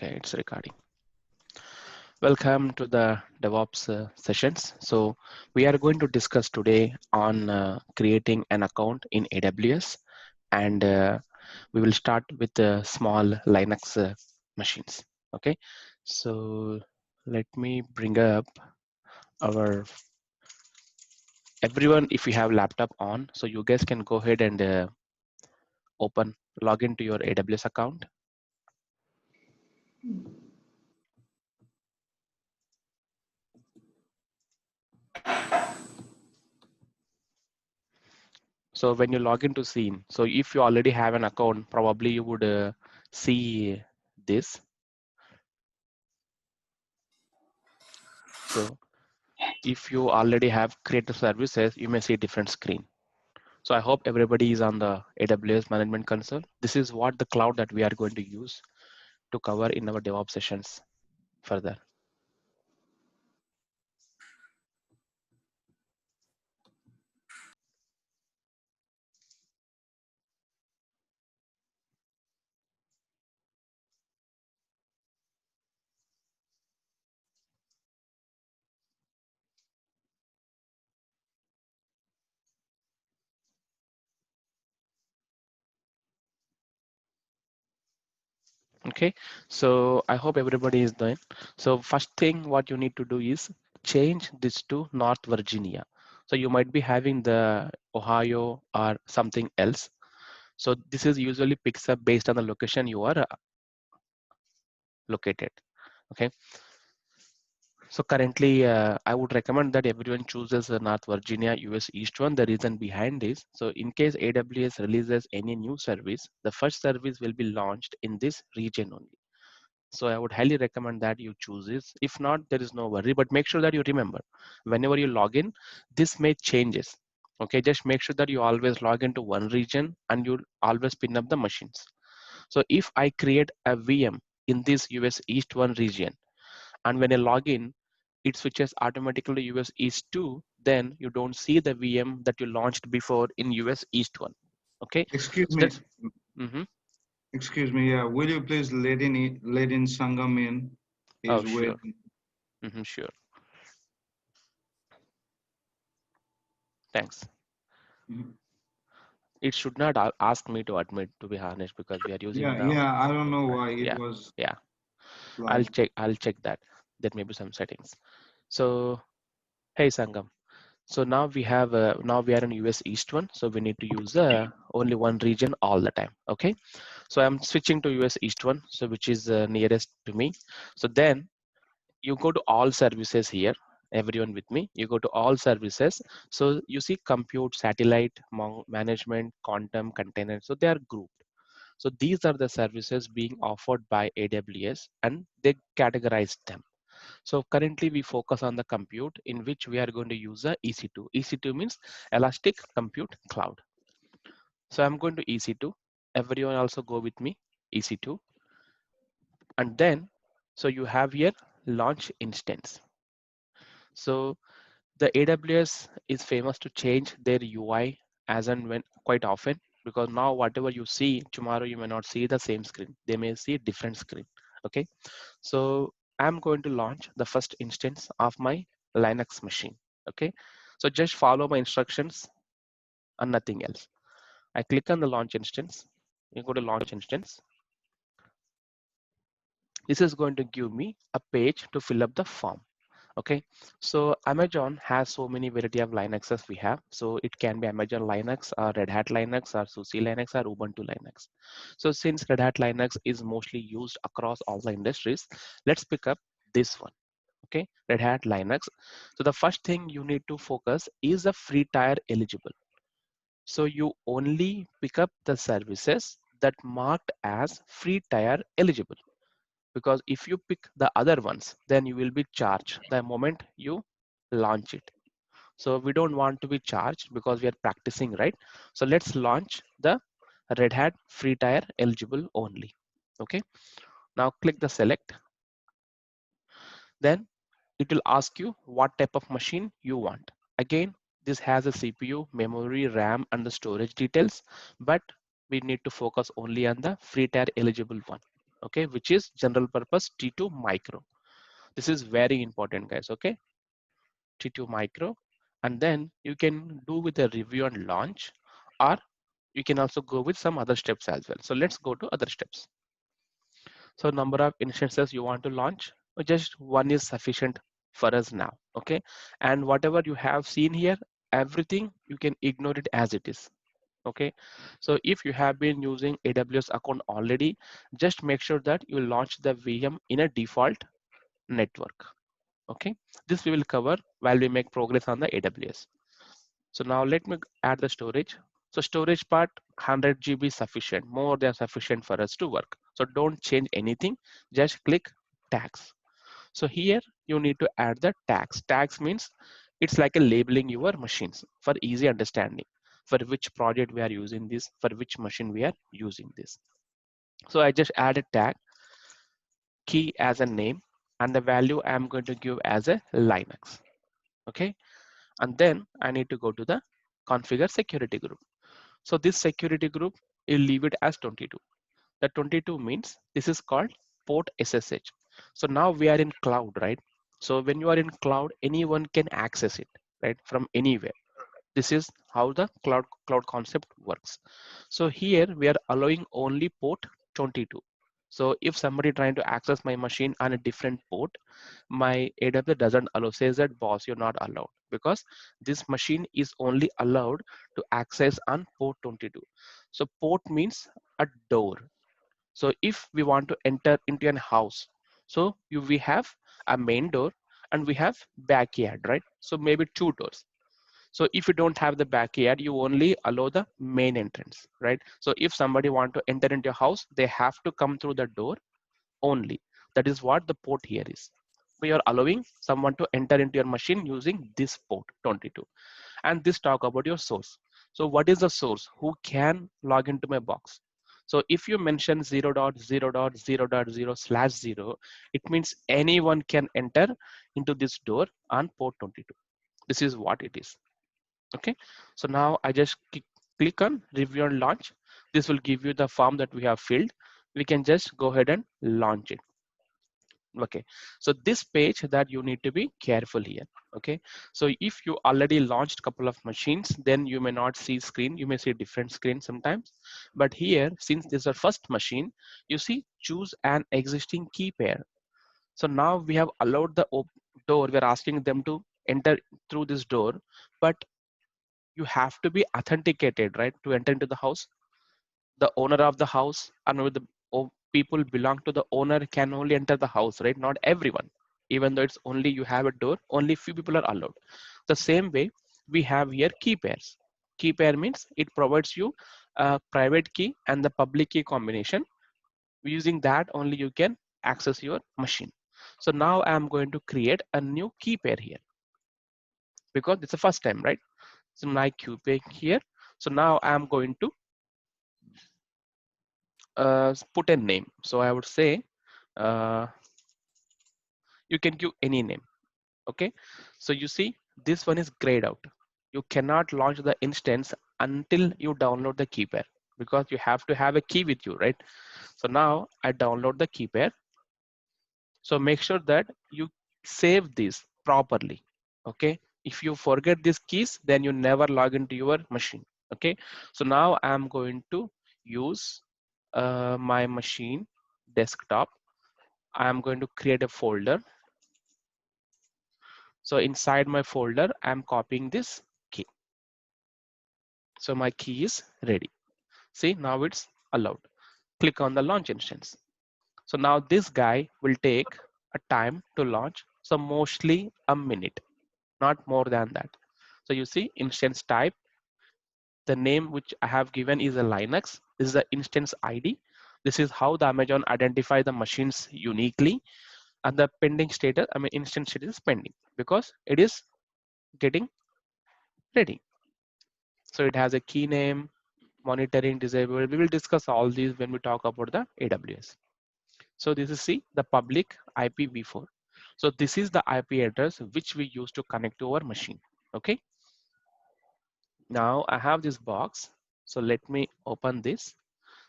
Okay, it's recording. Welcome to the DevOps sessions. So we are going to discuss today on creating an account in AWS, and we will start with small Linux machines. Okay, so let me bring up our everyone. If you have laptop on, so you guys can go ahead and log into your AWS account. So when you log into Scene, so if you already have an account, probably you would see this. So if you already have created services, you may see a different screen. So I hope everybody is on the AWS Management Console. This is what the cloud that we are going to use to cover in our DevOps sessions further. Okay, so I hope everybody is doing. So first thing what you need to do is change this to North Virginia. So you might be having the Ohio or something else. So this is usually picks up based on the location you are located. Okay. So currently, I would recommend that everyone chooses North Virginia, US East one. The reason behind this, so in case AWS releases any new service, the first service will be launched in this region only. So I would highly recommend that you choose this. If not, there is no worry, but make sure that you remember, whenever you log in, this may changes. Okay, just make sure that you always log into one region and you always pin up the machines. So if I create a VM in this US East 1 region, and when I log in, it switches automatically to US East 2, then you don't see the VM that you launched before in US East 1. Okay, Excuse so me. that's, mhm. Excuse me. Yeah. Will you please let in Sangam in? Oh, He's sure. waiting. Sure. Thanks. Mhm. It should not ask me to admit, to be honest, because we are using Yeah. the, Yeah. I don't know why it yeah, was yeah. like. I'll check that. There may be some settings. So, hey Sangam. So now we are in US East 1. So we need to use only one region all the time. Okay. So I'm switching to US East 1, so which is nearest to me. So then you go to all services here. Everyone with me, you go to all services. So you see compute, satellite, management, quantum, container. So they are grouped. So these are the services being offered by AWS and they categorize them. So currently we focus on the compute, in which we are going to use a EC2. EC2 means Elastic Compute Cloud. So I'm going to EC2. Everyone also go with me, EC2. And then, so you have here launch instance. So the AWS is famous to change their UI as and when quite often, because now whatever you see tomorrow, you may not see the same screen. They may see a different screen. Okay. So I'm going to launch the first instance of my Linux machine. Okay. So just follow my instructions and nothing else. I click on the launch instance. You go to launch instance. This is going to give me a page to fill up the form. Okay, so Amazon has so many variety of Linuxes we have. So it can be Amazon Linux or Red Hat Linux or SUSE Linux or Ubuntu Linux. So since Red Hat Linux is mostly used across all the industries, let's pick up this one. Okay, Red Hat Linux. So the first thing you need to focus is the free tier eligible. So you only pick up the services that marked as free tier eligible, because if you pick the other ones, then you will be charged the moment you launch it. So we don't want to be charged because we are practicing, right? So let's launch the Red Hat free tier eligible only. Okay, now click the select. Then it will ask you what type of machine you want. Again, this has a CPU, memory, RAM, and the storage details, but we need to focus only on the free tier eligible one. okay, which is general purpose T2 micro. This is very important, guys, okay, T2 micro. And then you can do with a review and launch, or you can also go with some other steps as well. So let's go to other steps. So number of instances you want to launch, just one is sufficient for us now, okay? And whatever you have seen here, everything you can ignore it as it is, okay? So if you have been using AWS account already, just make sure that you launch the VM in a default network, okay? This we will cover while we make progress on the AWS. So now let me add the storage. So storage part, 100 GB sufficient, more than sufficient for us to work. So don't change anything, just click tags. So here you need to add the tags. Tags means it's like a labeling your machines for easy understanding, for which project we are using this, for which machine we are using this. So I just add a tag, key as a name, and the value I'm going to give as a Linux, okay? And then I need to go to the configure security group. So this security group, you leave it as 22. The 22 means this is called port SSH. So now we are in cloud, right? So when you are in cloud, anyone can access it, right? From anywhere. This is how the cloud concept works. So here we are allowing only port 22. So if somebody trying to access my machine on a different port, my AWS doesn't allow, says that boss, you're not allowed, because this machine is only allowed to access on port 22. So port means a door. So if we want to enter into an house, so we have a main door and we have backyard, right? So maybe two doors. So if you don't have the backyard, you only allow the main entrance, right? So if somebody want to enter into your house, they have to come through the door only. That is what the port here is. So you're allowing someone to enter into your machine using this port 22. And this talk about your source. So what is the source? Who can log into my box? So if you mention 0.0.0.0/0, it means anyone can enter into this door on port 22. This is what it is. Okay, so now I just click on review and launch. This will give you the form that we have filled. We can just go ahead and launch it. Okay, so this page that you need to be careful here. Okay, so if you already launched a couple of machines, then you may not see screen, you may see different screen sometimes. But here, since this is our first machine, you see choose an existing key pair. So now we have allowed the door, we're asking them to enter through this door, but you have to be authenticated, right, to enter into the house. The owner of the house and with the people belong to the owner can only enter the house, right? Not everyone. Even though it's only you have a door, only few people are allowed. The same way we have here key pairs. Key pair means it provides you a private key and the public key combination. Using that only you can access your machine. So now I'm going to create a new key pair here because it's the first time, right? So my key pair here. So now I'm going to put a name. So I would say uh, you can give any name. Okay, so you see this one is grayed out. You cannot launch the instance until you download the key pair, because you have to have a key with you, right? So now I download the key pair. So make sure that you save this properly. Okay, if you forget these keys, then you never log into your machine. Okay, so now I'm going to use my machine desktop. I'm going to create a folder. So inside my folder, I'm copying this key. So my key is ready. See, now it's allowed. Click on the launch instance. So now this guy will take a time to launch. So mostly a minute, not more than that. So you see instance type, the name which I have given is a Linux. This is the instance ID. This is how the Amazon identify the machines uniquely. And the pending status, I mean instance status is pending because it is getting ready. So it has a key name, monitoring disabled. We will discuss all these when we talk about the AWS. So this is see the public IPv4. So this is the IP address which we use to connect to our machine. Okay. Now I have this box. So let me open this.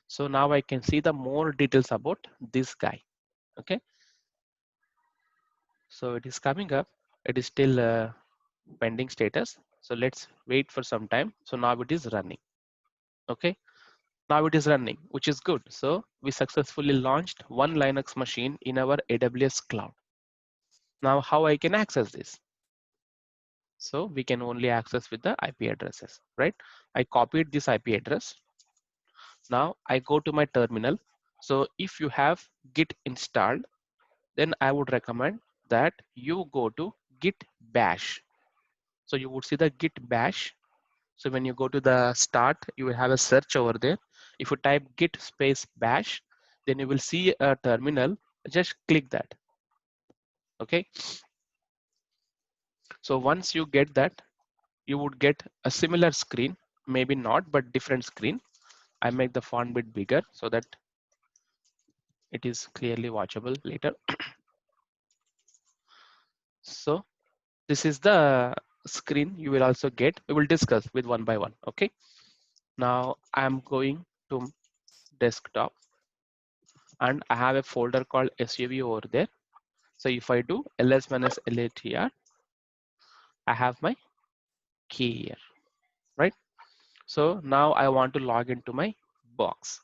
So now I can see the more details about this guy. Okay, so it is coming up. It is still pending status. So let's wait for some time. So now it is running. Okay, now it is running, which is good. So we successfully launched one Linux machine in our AWS cloud. Now how I can access this? So we can only access with the IP addresses, right? I copied this IP address. Now I go to my terminal. So if you have Git installed, then I would recommend that you go to Git bash. So you would see the Git bash. So when you go to the start, you will have a search over there. If you type Git space bash, then you will see a terminal. Just click that. Okay. So once you get that, you would get a similar screen, maybe not, but different screen. I make the font bit bigger so that it is clearly watchable later. So this is the screen you will also get. We will discuss with one by one. Okay. Now I'm going to desktop and I have a folder called SUV over there. So if I do ls minus latr, I have my key here, right? So now I want to log into my box.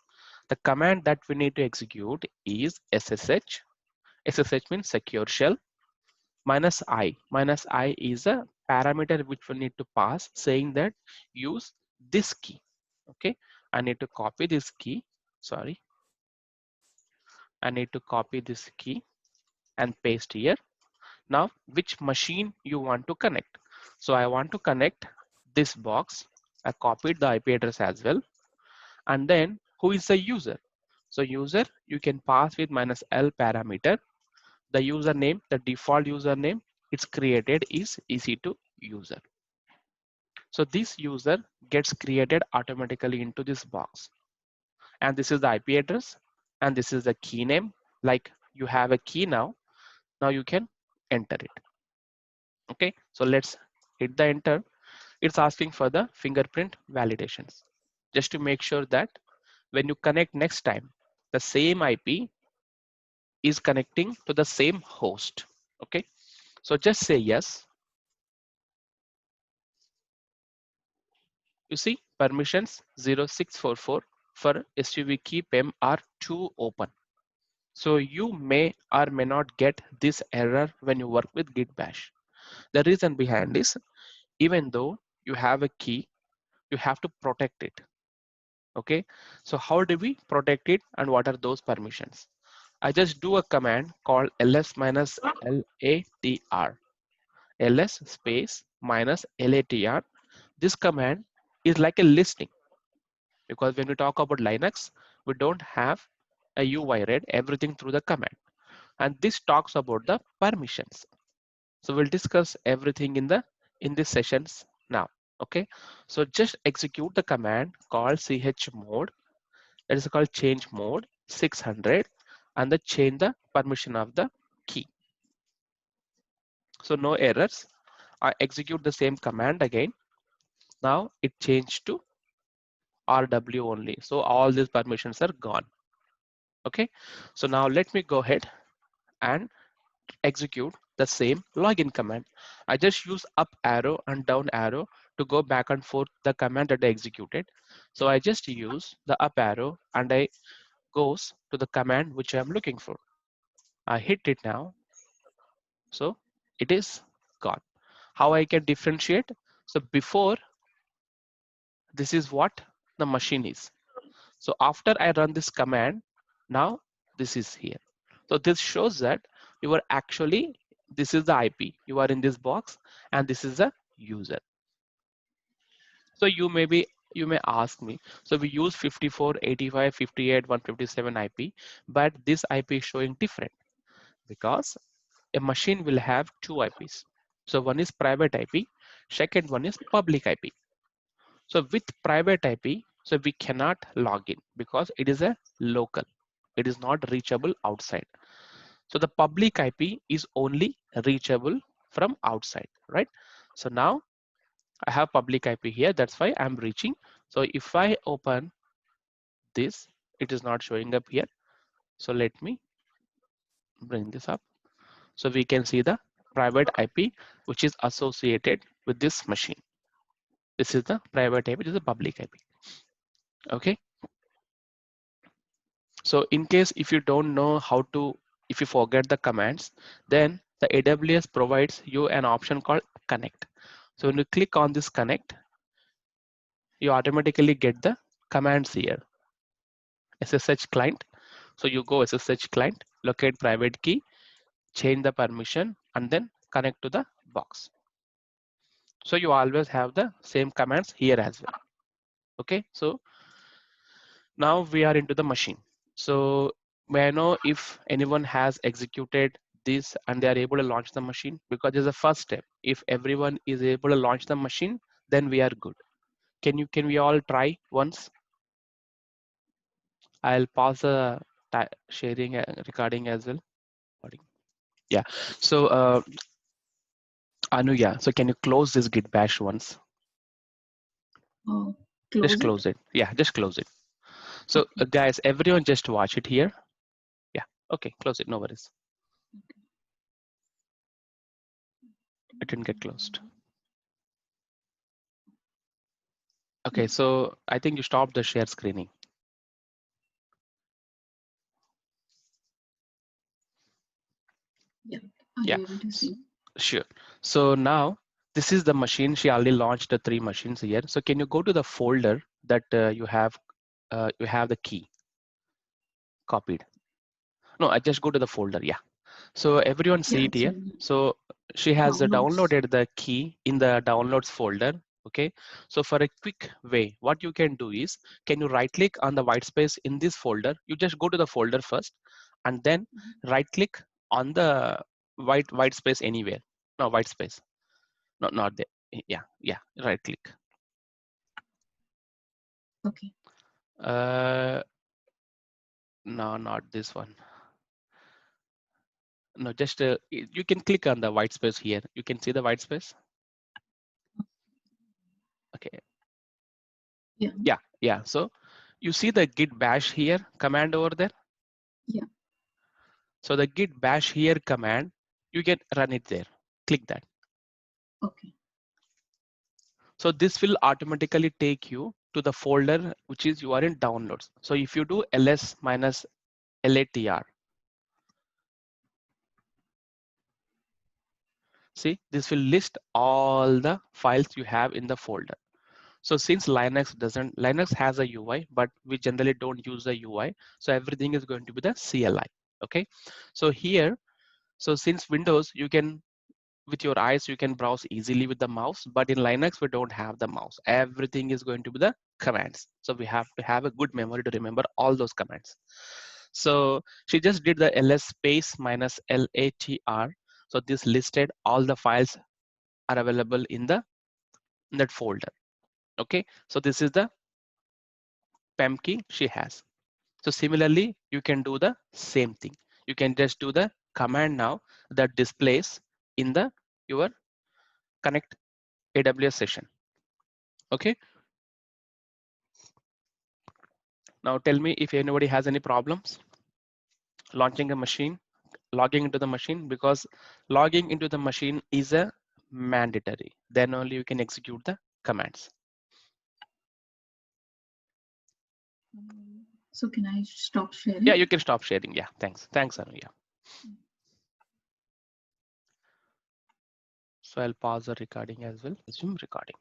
The command that we need to execute is SSH. SSH means secure shell minus I. Minus I is a parameter which we need to pass saying that use this key. Okay, I need to copy this key. Sorry, I need to copy this key and paste here. Now, which machine you want to connect? So I want to connect this box. I copied the IP address as well. And then who is the user? So user, you can pass with minus L parameter. The username, the default username it's created is EC2 user. So this user gets created automatically into this box. And this is the IP address. And this is the key name. Like you have a key now. Now you can enter it. Okay, so let's hit the enter. It's asking for the fingerprint validations. Just to make sure that when you connect next time, the same IP is connecting to the same host. Okay, so just say yes. You see permissions 0644 for SUV key PEM are too open. So you may or may not get this error when you work with Git bash. The reason behind is even though you have a key, you have to protect it. Okay, so how do we protect it and what are those permissions? I just do a command called ls minus latr, ls space minus latr. This command is like a listing because when we talk about Linux, we don't have a UI, read everything through the command. And this talks about the permissions. So we'll discuss everything in these sessions now. Okay, so just execute the command called chmod, that is called change mode 600, and then change the permission of the key. So no errors. I execute the same command again. Now it changed to RW only. So all these permissions are gone. Okay, so now let me go ahead and execute the same login command. I just use up arrow and down arrow to go back and forth the command that I executed. So I just use the up arrow and I goes to the command which I'm looking for. I hit it now. So it is gone. How I can differentiate? So before, this is what the machine is. So after I run this command, now this is here. So this shows that you are actually, this is the IP. You are in this box and this is the user. So you may ask me, so we use 54, 85, 58, 157 IP, but this IP is showing different because a machine will have two IPs. So one is private IP, second one is public IP. So with private IP, so we cannot log in because it is a local. It is not reachable outside. So the public IP is only reachable from outside, right? So now I have public IP here. That's why I'm reaching. So if I open this, it is not showing up here. So let me bring this up. So we can see the private IP which is associated with this machine. This is the private IP, this is a public IP. Okay. So in case if you don't know how to, if you forget the commands, then the AWS provides you an option called connect. So when you click on this connect, you automatically get the commands here. SSH client. So you go SSH client, locate private key, change the permission, and then connect to the box. So you always have the same commands here as well. Okay, so now we are into the machine. So may I know if anyone has executed this and they are able to launch the machine? Because it's the first step. If everyone is able to launch the machine, then we are good. Can we all try once? I'll pause the sharing recording as well. Yeah. So Anu, yeah. So can you close this Git bash once? Close Just it. close it. Yeah, just close it. So Okay. guys, everyone just watch it here. Yeah. Okay, close it. No worries. It didn't get closed. Okay, so I think you stopped the share screening. Yeah. Are Yeah. you able to see? Sure. So now this is the machine. She already launched the 3 machines here. So can you go to the folder that you have the key copied? No, I just go to the folder. Yeah. So everyone see Yeah, it it's here. in So she has downloads. downloaded the key in the downloads folder. Okay. So for a quick way, what you can do is, can you right click on the white space in this folder? You just go to the folder first and then right click on the white space anywhere. No, white space. No, not there. Yeah. Yeah. Right click. Okay. No, not this one. No, just you can click on the white space here. You can see the white space. Okay. Yeah. Yeah. So you see the git bash here command over there. Yeah. So the git bash here command, you can run it there. Click that. Okay. So this will automatically take you to the folder which is you are in downloads. So if you do ls minus latr, see this will list all the files you have in the folder. So since Linux has a UI, but we generally don't use the UI. So everything is going to be the CLI. Okay. So here, so since Windows, you can, with your eyes, you can browse easily with the mouse, but in Linux, we don't have the mouse. Everything is going to be the commands. So we have to have a good memory to remember all those commands. So she just did the ls space minus latr. So this listed all the files are available in that folder. Okay. So this is the PEM key she has. So similarly, you can do the same thing. You can just do the command now that displays in the your connect AWS session. Okay. Now tell me if anybody has any problems launching a machine, logging into the machine, because logging into the machine is a mandatory. Then only you can execute the commands. So can I stop sharing? Yeah, you can stop sharing. Yeah, thanks. Thanks, Anu. Yeah. So I'll pause the recording as well. Zoom recording.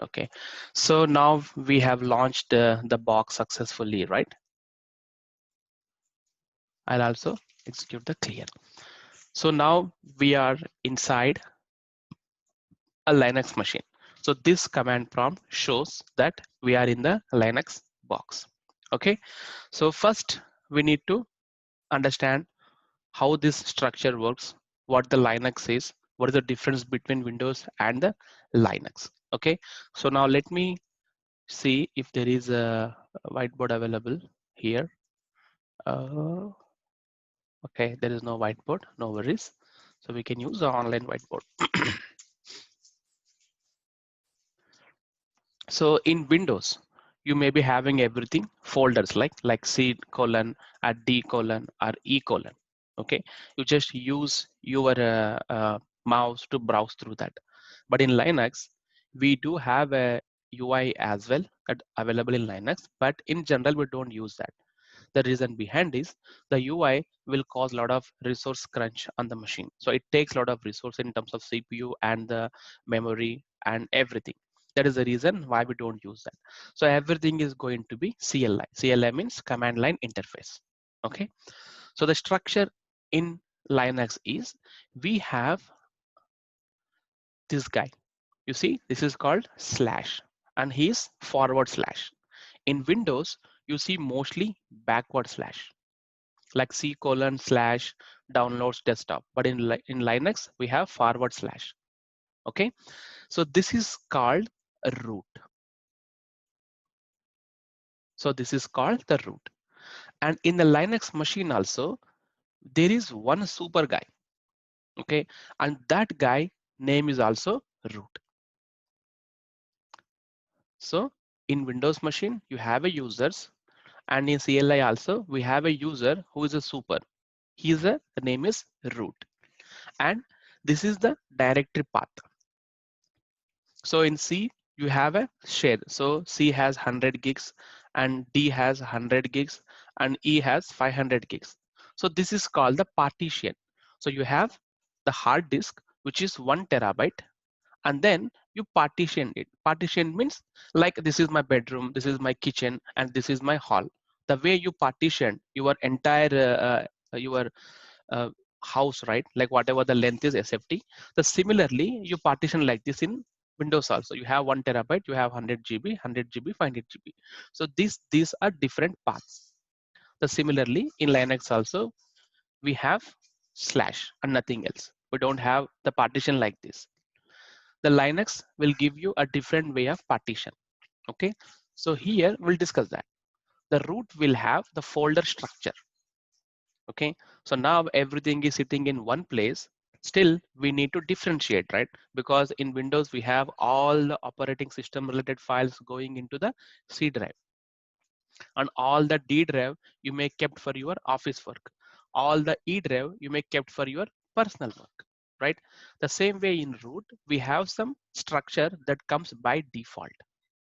Okay. So now we have launched the box successfully, right? I'll also execute the clear. So now we are inside a Linux machine. So this command prompt shows that we are in the Linux box. Okay. So first we need to understand how this structure works, what the Linux is, what is the difference between Windows and the Linux. Okay. So now let me see if there is a whiteboard available here. Okay, there is no whiteboard, no worries. So we can use the online whiteboard. So in Windows, you may be having everything folders like C colon or D colon or E colon. Okay, you just use your mouse to browse through that. But in Linux, we do have a UI as well that available in Linux, but in general we don't use that. The reason behind is the UI will cause a lot of resource crunch on the machine. So it takes a lot of resource in terms of CPU and the memory and everything. That is the reason why we don't use that. So everything is going to be CLI. CLI means command line interface. Okay. So the structure in Linux is we have this guy. You see, this is called slash and he's forward slash. In Windows, you see mostly backward slash like C colon slash downloads desktop. But in Linux, we have forward slash. Okay, so this is called a root. So this is called the root. And in the Linux machine also, there is one super guy. Okay, and that guy name is also root. So in Windows machine, you have a users, and in CLI also, we have a user who is a super. The name is root. And this is the directory path. So in C, you have a share. So C has 100 gigs and D has 100 gigs and E has 500 gigs. So this is called the partition. So you have the hard disk, which is 1 terabyte, and then you partition it. Partition means like this is my bedroom, this is my kitchen, and this is my hall. The way you partition your entire your house, right? Like whatever the length is SFT. The similarly, you partition like this in Windows also. You have 1 terabyte, you have 100 GB, 100 GB, 500 GB. So these are different paths. The similarly in Linux also, we have slash and nothing else. We don't have the partition like this. The Linux will give you a different way of partition. Okay, so here we'll discuss that. The root will have the folder structure. Okay, so now everything is sitting in one place. Still, we need to differentiate, right? Because in Windows, we have all the operating system related files going into the C drive. And all the D drive you may kept for your office work. All the E drive you may kept for your personal work, right? The same way in root, we have some structure that comes by default.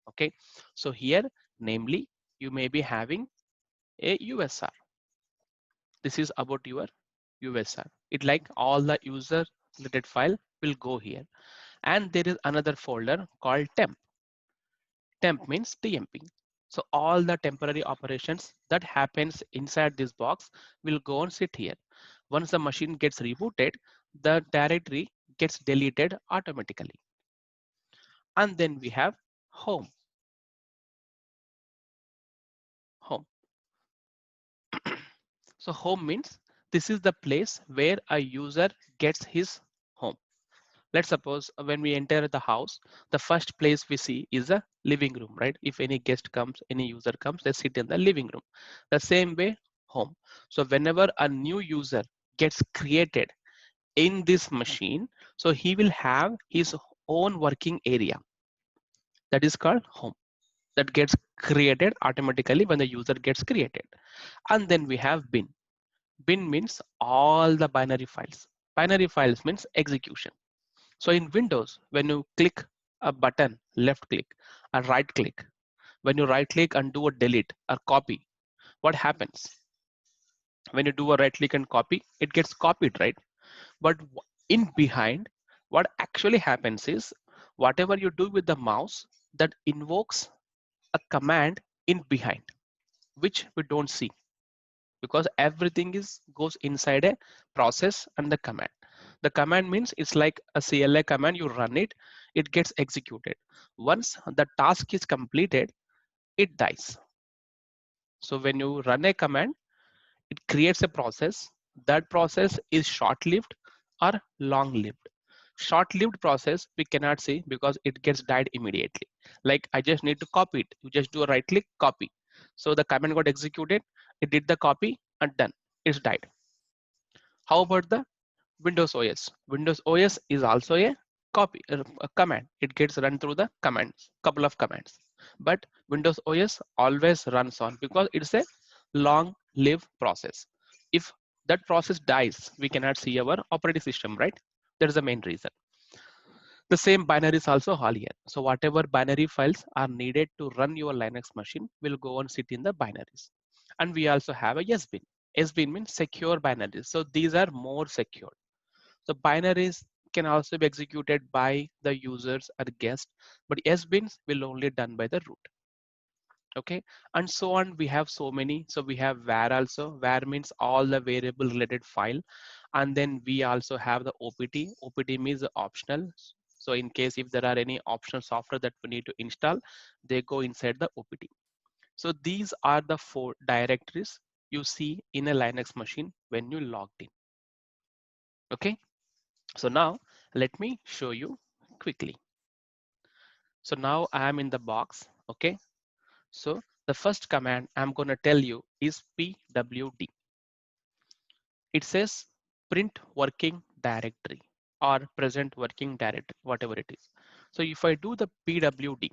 Okay, so here, namely, you may be having a USR. This is about your USR. It like all the user related file will go here. And there is another folder called temp. Temp means TMP. So all the temporary operations that happens inside this box will go and sit here. Once the machine gets rebooted, the directory gets deleted automatically. And then we have home. Home. So home means this is the place where a user gets his home. Let's suppose when we enter the house, the first place we see is a living room, right? If any guest comes, any user comes, they sit in the living room. The same way, home. So whenever a new user gets created in this machine, so he will have his own working area. That is called home. That gets created automatically when the user gets created. And then we have bin. Bin means all the binary files. Binary files means execution. So in Windows, when you click a button, left click, or right click, when you right click and do a delete or copy, what happens? When you do a right click and copy, it gets copied, right? But in behind, what actually happens is whatever you do with the mouse, that invokes a command in behind, which we don't see because everything goes inside a process and the command. The command means it's like a CLI command, you run it, it gets executed. Once the task is completed, it dies. So when you run a command, it creates a process. That process is short-lived or long-lived. Short-lived process we cannot see because it gets died immediately. Like I just need to copy it. You just do a right click, copy. So the command got executed, it did the copy and done. It's died. How about the Windows OS? Windows OS is also a copy a command. It gets run through the commands, couple of commands. But Windows OS always runs on because it's a long lived process. If that process dies, we cannot see our operating system, right? That is the main reason. The same binary is also all here. So whatever binary files are needed to run your Linux machine will go and sit in the binaries. And we also have a SBIN. SBIN means secure binaries. So these are more secure. So binaries can also be executed by the users or guest, but SBINs will only done by the root. Okay, and so on. We have so many. So we have var also. Var means all the variable related file, and then we also have the OPT. OPT means optional. So in case if there are any optional software that we need to install, they go inside the OPT. So these are the 4 directories you see in a Linux machine when you logged in. Okay, so now let me show you quickly. So now I am in the box. Okay, so the first command I'm going to tell you is pwd. It says print working directory or present working directory, whatever it is. So if I do the pwd,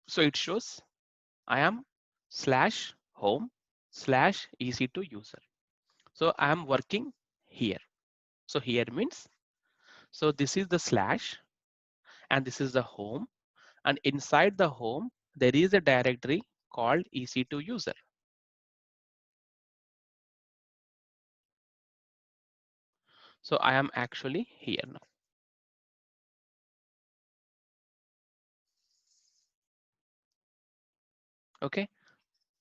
so it shows I am /home/ec2 user. So I am working here. So here means, so this is the slash and this is the home, and inside the home there is a directory called ec2 user. So I am actually here now. Okay,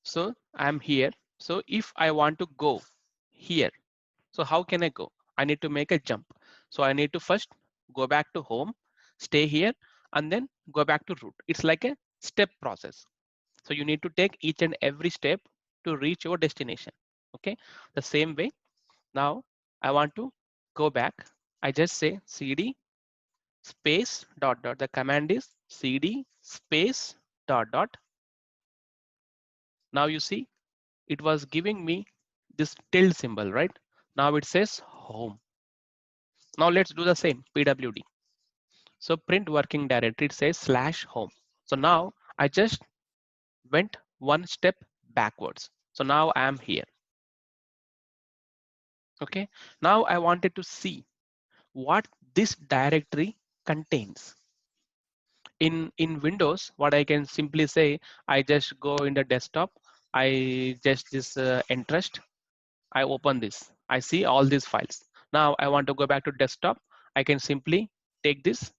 so I'm here. So if I want to go here, so how can I go? I need to make a jump. So I need to first go back to home, stay here, and then go back to root. It's like a step process. So you need to take each and every step to reach your destination. Okay, the same way. Now I want to go back. I just say cd space dot dot. The command is cd space dot dot. Now you see it was giving me this tilde symbol, right? Now it says home. Now let's do the same, pwd. So print working directory, it says /home. So now I just went one step backwards. So now I am here. Okay, now I wanted to see what this directory contains. In Windows, what I can simply say, I just go in the desktop, I just this interest, I open this, I see all these files. Now I want to go back to desktop. I can simply take this.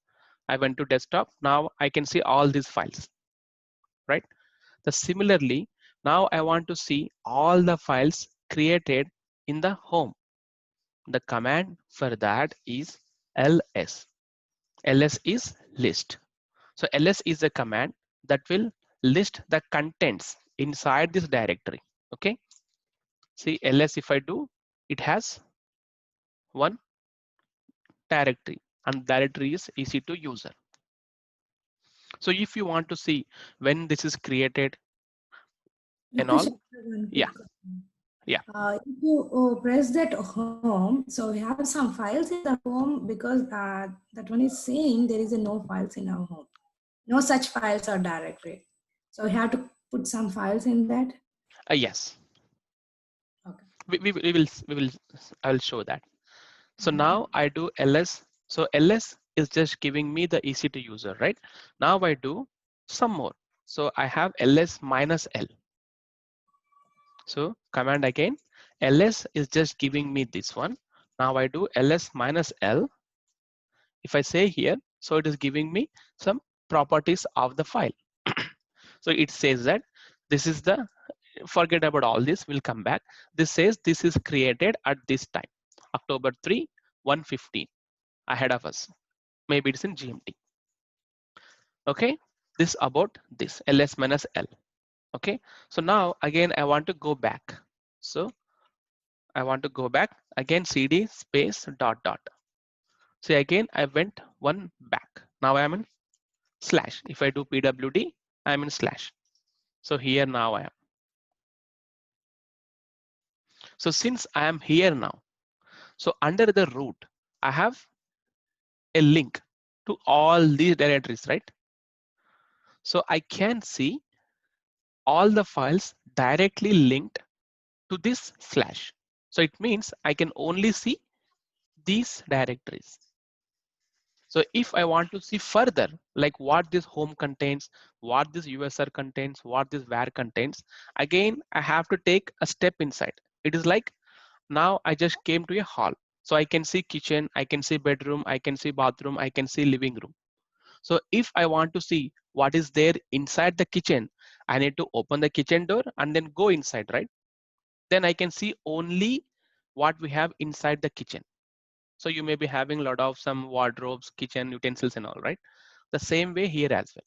I went to desktop. Now I can see all these files, right? Similarly, now I want to see all the files created in the home. The command for that is ls. ls is list. So ls is a command that will list the contents inside this directory. Okay. See ls, if I do, it has one directory, and directory is ec2 user. So if you want to see when this is created and all, Lokesh, one yeah, quick question. yeah, If you press that home, so we have some files in the home because that one is saying there is a no files in our home. No such files or directory. So we have to put some files in that. yes, Okay. we will, I will show that. So Mhm. now I do ls. So ls is just giving me the ec2 user, right? Now I do some more. So I have ls minus l. So command again, ls is just giving me this one. Now I do ls minus l. If I say here, so it is giving me some properties of the file. So it says that this is the, forget about all this, we'll come back. This says this is created at this time, October 3, 1:15, ahead of us. Maybe it's in GMT. Okay, this about this ls minus l. Okay, so now again I want to go back. So I want to go back again, cd space dot dot. See again I went one back. Now I am in slash. If I do pwd, I am in slash. So here now I am. So since I am here now, so under the root I have a link. to all these directories, right? So I can see all the files directly linked to this slash. So it means I can only see these directories. So if I want to see further, like what this home contains, what this USR contains, what this var contains, again, I have to take a step inside. It is like now I just came to a hall. So I can see kitchen, I can see bedroom, I can see bathroom, I can see living room. So if I want to see what is there inside the kitchen, I need to open the kitchen door and then go inside, right? Then I can see only what we have inside the kitchen. So you may be having a lot of some wardrobes, kitchen utensils and all, right? The same way here as well.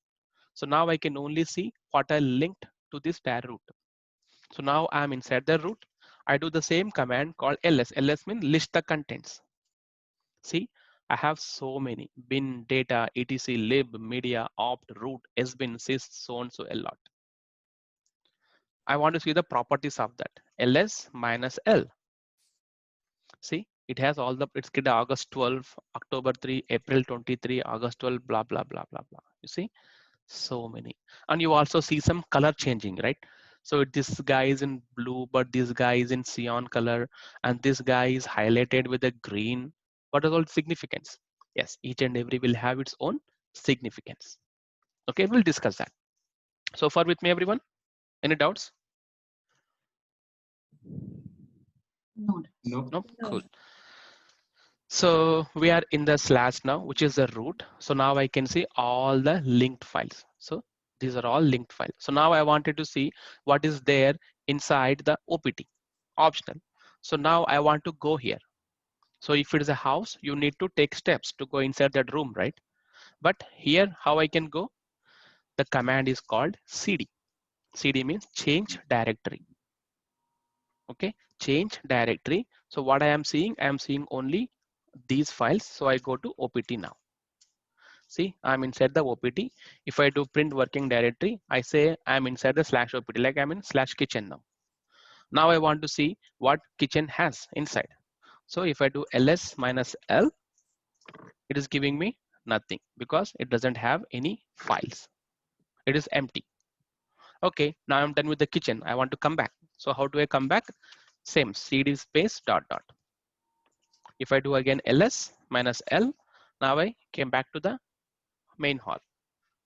So now I can only see what I linked to this dir root. So now I'm inside the root. I do the same command called ls. ls means list the contents. See, I have so many bin, data, etc, lib, media, opt, root, sbin, sys, so on, so a lot. I want to see the properties of that. ls minus l. See, it has all the, it's get August 12, October 3, April 23, August 12, blah, blah, blah, blah, blah. You see, so many. And you also see some color changing, right? So this guy is in blue, but this guy is in cyan color, and this guy is highlighted with a green. What is all significance? Yes, each and every will have its own significance. Okay, we'll discuss that. So far with me, everyone? Any doubts? No. No. No? Cool. So we are in the slash now, which is the root. So now I can see all the linked files. So these are all linked files. So now I wanted to see what is there inside the OPT, optional. So now I want to go here. So if it is a house, you need to take steps to go inside that room, right? But here, how I can go? The command is called cd. cd means change directory. Okay, change directory. So what I am seeing only these files. So I go to OPT now. See, I'm inside the OPT. If I do print working directory, I say I'm inside the slash OPT, like I'm in slash kitchen now. Now I want to see what kitchen has inside. So if I do ls minus l, it is giving me nothing because it doesn't have any files. It is empty. Okay, now I'm done with the kitchen. I want to come back. So how do I come back? Same cd space dot dot. If I do again ls minus l, now I came back to the main hall.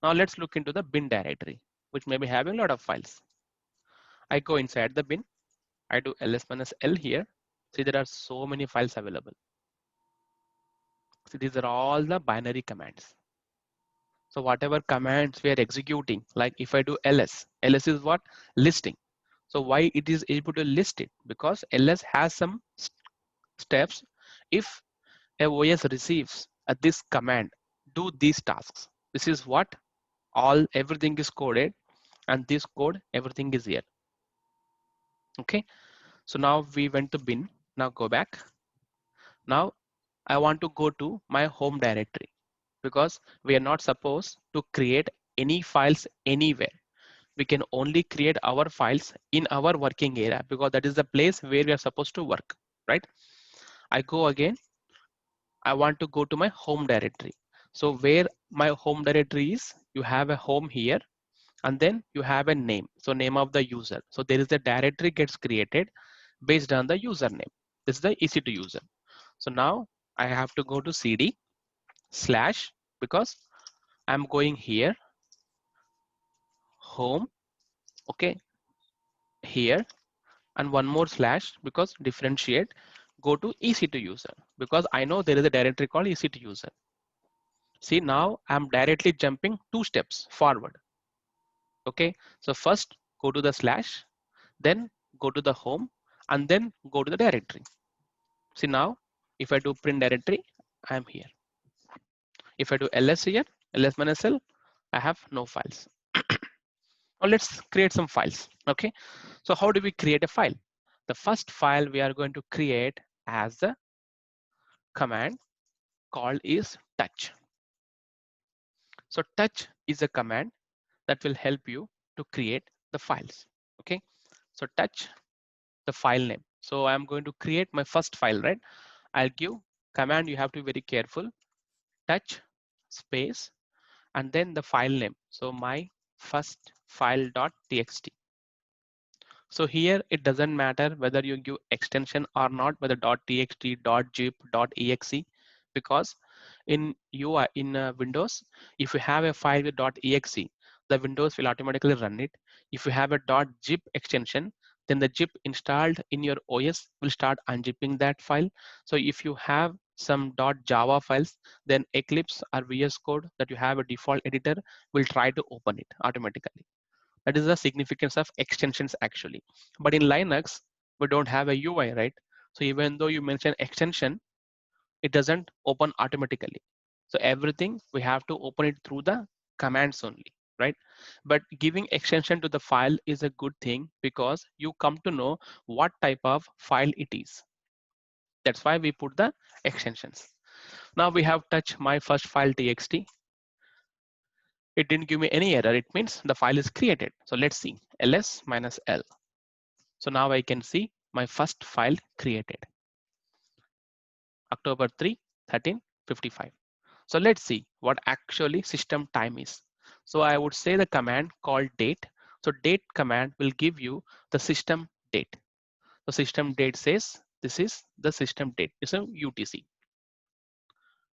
Now let's look into the bin directory, which may be having a lot of files. I go inside the bin. I do ls minus l here. See, there are so many files available. So these are all the binary commands. So whatever commands we are executing, like if I do ls, ls is what? Listing. So why it is able to list it? Because ls has some steps. If a OS receives this command, do these tasks. This is what everything is coded, and this code, everything is here. Okay, so now we went to bin. Now go back. Now I want to go to my home directory because we are not supposed to create any files anywhere. We can only create our files in our working area because that is the place where we are supposed to work, right? I go again. I want to go to my home directory. So where my home directory is, you have a home here, and then you have a name. So name of the user. So there is a directory gets created based on the username. This is the EC2 user. So now I have to go to cd slash because I'm going here, home, okay, here, and one more slash because differentiate, go to EC2 user because I know there is a directory called EC2 user. See, now I'm directly jumping 2 steps forward. Okay, so first go to the slash, then go to the home, and then go to the directory. See, now if I do print directory, I'm here. If I do ls here, ls minus l, I have no files. Now let's create some files. Okay, so how do we create a file? The first file we are going to create as the command called is touch. So touch is a command that will help you to create the files. Okay, so touch the file name. So I'm going to create my first file, right? I'll give command, you have to be very careful. Touch space and then the file name. So my first file.txt. So here it doesn't matter whether you give extension or not, whether .txt, .zip, .exe, because in UI in Windows, if you have a file with .exe, the Windows will automatically run it. If you have a .zip extension, then the zip installed in your OS will start unzipping that file. So if you have some .java files, then Eclipse or VS Code that you have a default editor will try to open it automatically. That is the significance of extensions actually. But in Linux, we don't have a UI, right? So even though you mention extension, it doesn't open automatically. So everything we have to open it through the commands only, right? But giving extension to the file is a good thing because you come to know what type of file it is. That's why we put the extensions. Now we have touched my first file txt. It didn't give me any error. It means the file is created. So let's see, ls minus l. So now I can see my first file created. October 3, 1355. So let's see what actually system time is. So I would say the command called date. So date command will give you the system date. The system date says this is the system date. It's a UTC,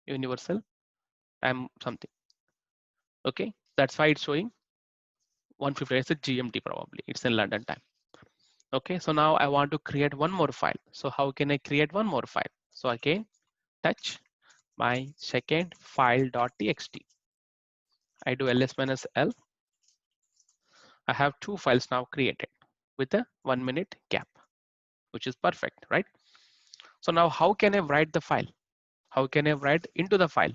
universal time something. Okay, that's why it's showing 150. It's a GMT probably. It's in London time. Okay, so now I want to create one more file. So how can I create one more file? So again, touch my second file.txt. I do ls minus l. I have two files now created with a 1 minute gap, which is perfect, right? So now how can I write the file? How can I write into the file?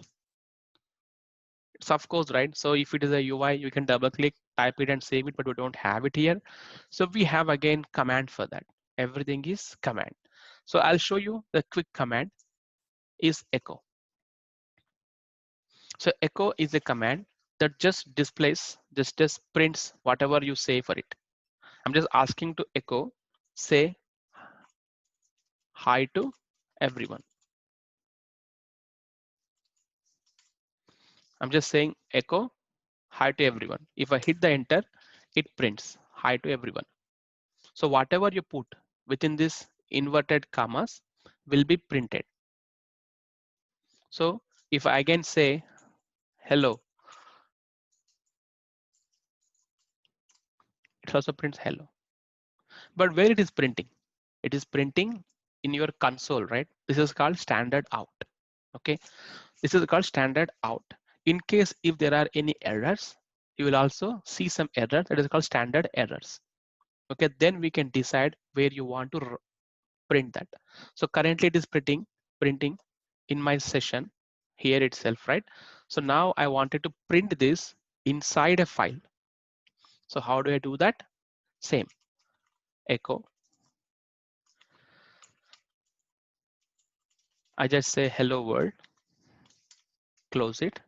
It's of course, right? So if it is a UI, you can double click, type it and save it, but we don't have it here. So we have again command for that. Everything is command. So I'll show you the quick command is echo. So echo is a command that just displays, just prints whatever you say for it. I'm just asking to echo, say hi to everyone. I'm just saying echo hi to everyone. If I hit the enter, it prints hi to everyone. So whatever you put within this inverted commas will be printed. So if I again say hello, it also prints hello. But where it is printing? It is printing in your console, right? This is called standard out. Okay, this is called standard out. In case if there are any errors, you will also see some error that is called standard errors. Okay, then we can decide where you want to print that. So currently it is printing in my session here itself, right? So now I wanted to print this inside a file. So how do I do that? Same, echo. I just say hello world, close it.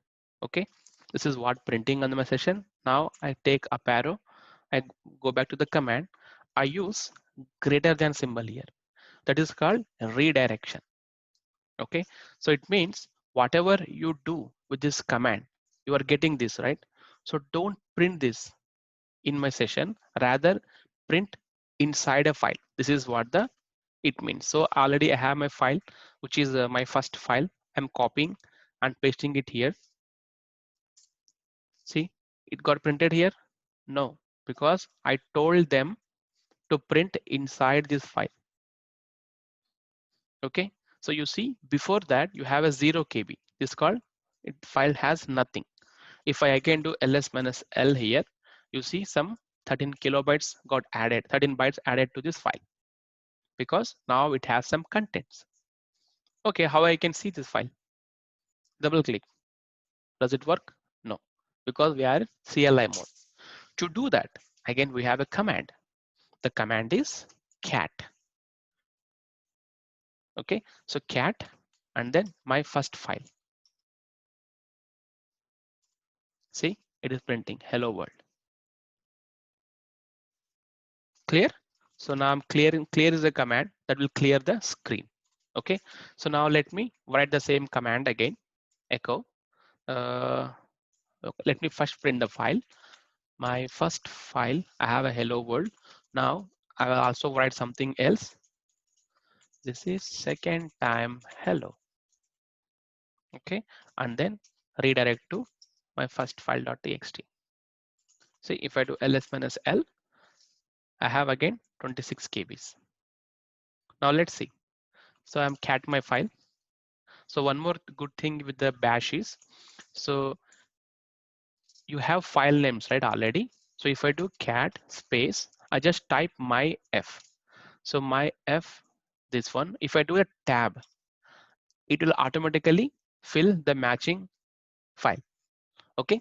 Okay, this is what printing on my session. Now I take up arrow, I go back to the command. I use greater than symbol here. That is called redirection. Okay, so it means whatever you do with this command, you are getting this, right? So don't print this in my session, rather print inside a file. This is what it means. So already I have my file, which is my first file. I'm copying and pasting it here. See, it got printed here? No, because I told them to print inside this file. Okay, so you see before that you have a 0 KB. This called it file has nothing. If I again do ls minus l here, you see some 13 kilobytes got added, 13 bytes added to this file because now it has some contents. Okay, how I can see this file? Double click. Does it work? No, because we are CLI mode. To do that, again, we have a command. The command is cat. Okay, so cat and then my first file. See, it is printing hello world. Clear? So now I'm clearing, clear is a command that will clear the screen. Okay, so now let me write the same command again, echo. Okay, let me first print the file. My first file, I have a hello world. Now I will also write something else. This is second time hello. Okay, and then redirect to my first file.txt. See, if I do ls minus l, I have again 26 KBs. Now let's see. So I'm cat my file. So one more good thing with the bash is, so you have file names, right, already. So if I do cat space, I just type my f. So my f, this one, if I do a tab, it will automatically fill the matching file. Okay.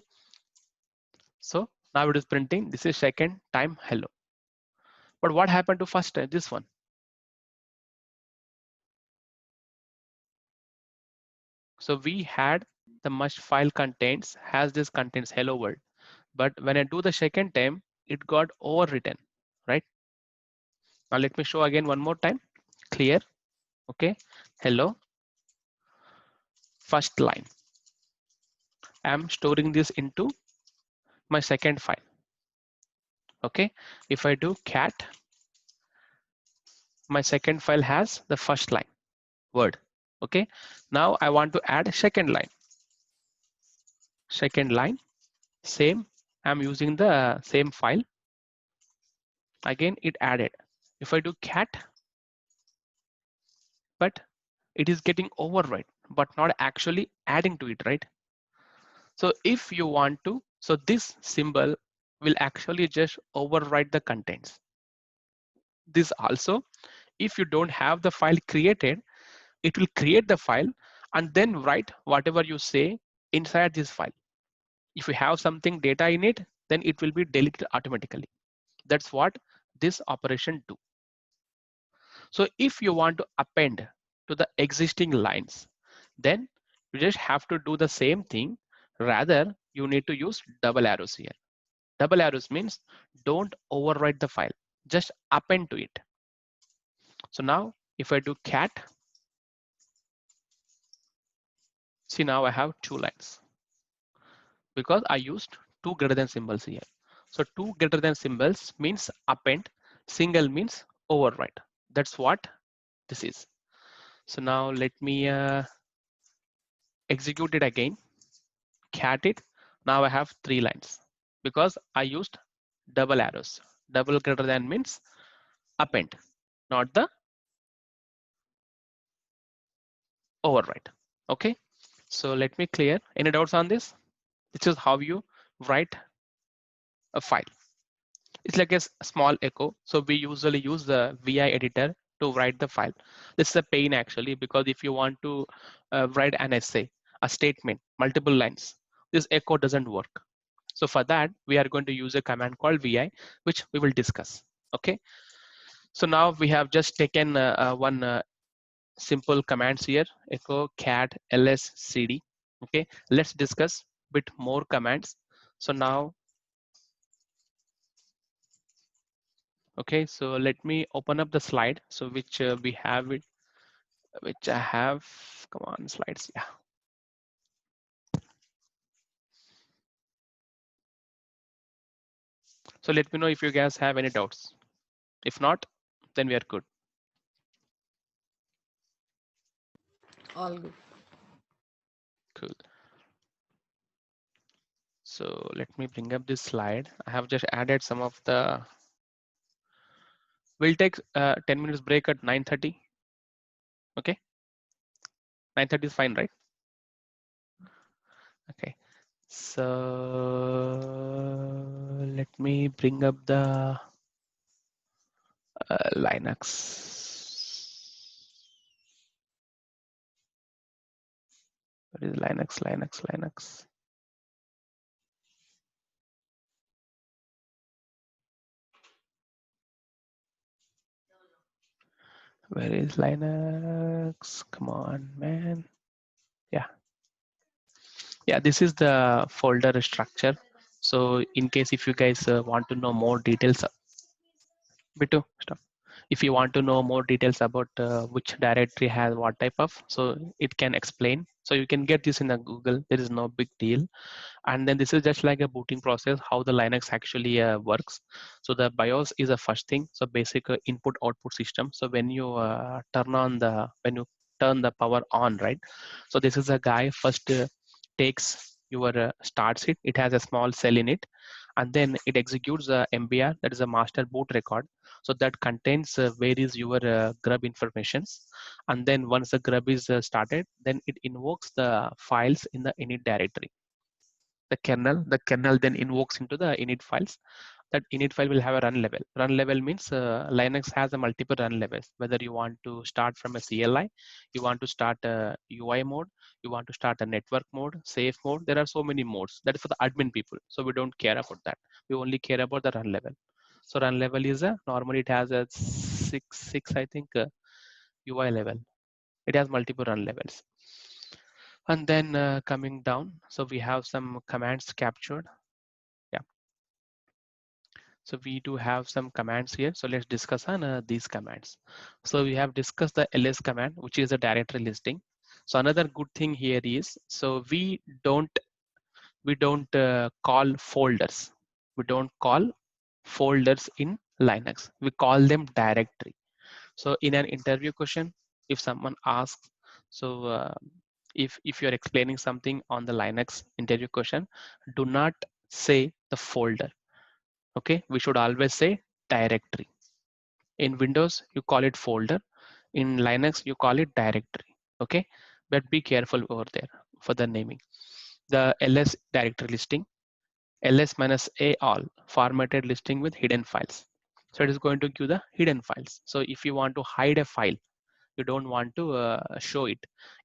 So now it is printing, this is second time hello. But what happened to first time, this one? So we had the much file contains, has this contains hello world. But when I do the second time, it got overwritten, right? Now let me show again one more time, clear, okay, hello, first line. I'm storing this into my second file, okay? If I do cat, my second file has the first line, word, okay? Now I want to add a second line. Second line, same, I'm using the same file. Again, it added. If I do cat, but it is getting overwrite, but not actually adding to it, right? So if you want to, so this symbol will actually just overwrite the contents. This also, if you don't have the file created, it will create the file and then write whatever you say inside this file. If you have something data in it, then it will be deleted automatically. That's what this operation do. So if you want to append to the existing lines, then you just have to do the same thing. Rather, you need to use double arrows here. Double arrows means don't overwrite the file, just append to it. So now if I do cat, see now I have two lines because I used two greater than symbols here. So two greater than symbols means append, single means overwrite. That's what this is. So now let me execute it again, cat it. Now I have three lines because I used double arrows. Double greater than means append, not the overwrite. Okay, so let me clear. Any doubts on this? This is how you write a file. It's like a small echo. So we usually use the VI editor to write the file. This is a pain actually, because if you want to write an essay, a statement, multiple lines, this echo doesn't work. So for that, we are going to use a command called VI, which we will discuss. Okay. So now we have just taken one simple commands here, echo cat ls cd. Okay, let's discuss bit more commands. So now, okay, so let me open up the slide. So which we have it, which I have, come on slides, yeah. So let me know if you guys have any doubts. If not, then we are good. All good. Cool. So let me bring up this slide. I have just added some of the, we'll take 10 minutes break at 9:30. Okay, 9:30 is fine, right? Okay, so let me bring up the Linux. What is Linux? Where is Linux? Come on, man. Yeah, this is the folder structure. So in case if you guys want to know more details, Bitu, stop. If you want to know more details about which directory has what type of, so it can explain. So you can get this in a Google. There is no big deal. And then this is just like a booting process, how the Linux actually works. So the BIOS is the first thing. So basic input output system. So when you turn the power on, right? So this is a guy first takes your starts it. It has a small cell in it, and then it executes a MBR, that is a master boot record. So that contains where is your grub informations. And then once the grub is started, then it invokes the files in the init directory. The kernel then invokes into the init files. That init file will have a run level. Run level means Linux has a multiple run levels. Whether you want to start from a CLI, you want to start a UI mode, you want to start a network mode, safe mode. There are so many modes. That is for the admin people. So we don't care about that. We only care about the run level. So run level is normally it has a six I think UI level. It has multiple run levels. And then coming down, so we have some commands captured. Yeah. So we do have some commands here. So let's discuss on these commands. So we have discussed the ls command, which is a directory listing. So another good thing here is, so we don't call folders. We don't call folders in Linux. We call them directory. So in an interview question, if someone asks, so if you're explaining something on the Linux interview question, do not say the folder. Okay, we should always say directory. In Windows, you call it folder. In Linux, you call it directory. Okay, but be careful over there for the naming. The ls directory listing, ls-a all formatted listing with hidden files. So it is going to give the hidden files. So if you want to hide a file, you don't want to show it.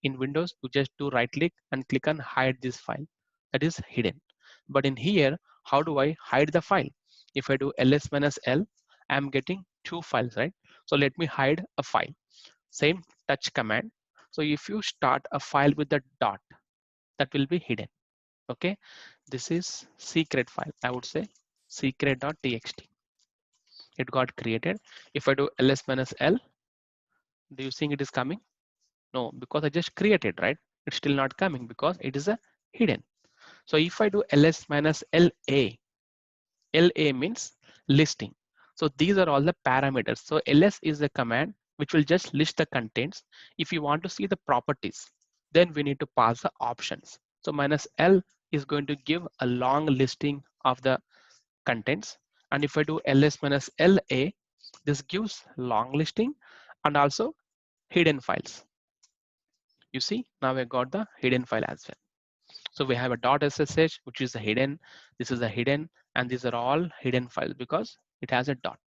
In Windows, you just do right click and click on hide this file. That is hidden. But in here, how do I hide the file? If I do ls-l, I'm getting two files, right? So let me hide a file. Same touch command. So if you start a file with the dot, that will be hidden. Okay, this is secret file. I would say secret.txt. It got created. If I do ls-l, do you think it is coming? No, because I just created, right? It's still not coming because it is a hidden. So if I do ls-la, LA means listing. So these are all the parameters. So ls is the command which will just list the contents. If you want to see the properties, then we need to pass the options. So -l is going to give a long listing of the contents. And if I do ls-la, this gives long listing and also hidden files. You see, now I got the hidden file as well. So we have a .ssh, which is a hidden. This is a hidden, and these are all hidden files because it has a dot.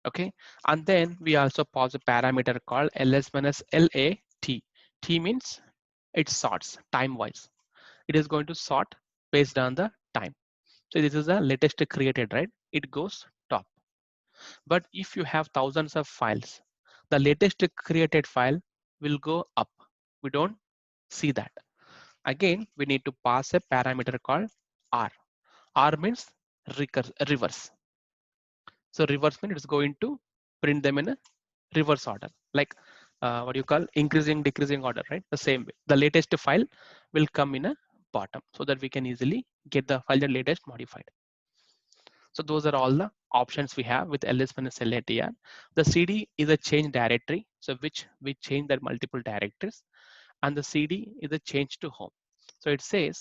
Okay, and then we also pass a parameter called ls-lat. T means it sorts time-wise. It is going to sort based on the time. So this is the latest created, right? It goes top. But if you have thousands of files, the latest created file will go up. We don't see that. Again, we need to pass a parameter called R. R means reverse. So reverse means it's going to print them in a reverse order, like what you call increasing, decreasing order, right? The same way. The latest file will come in a bottom so that we can easily get the file that latest modified. So those are all the options we have with ls-latr. The CD is a change directory, so which we change that multiple directories, and the CD is a change to home. So it says,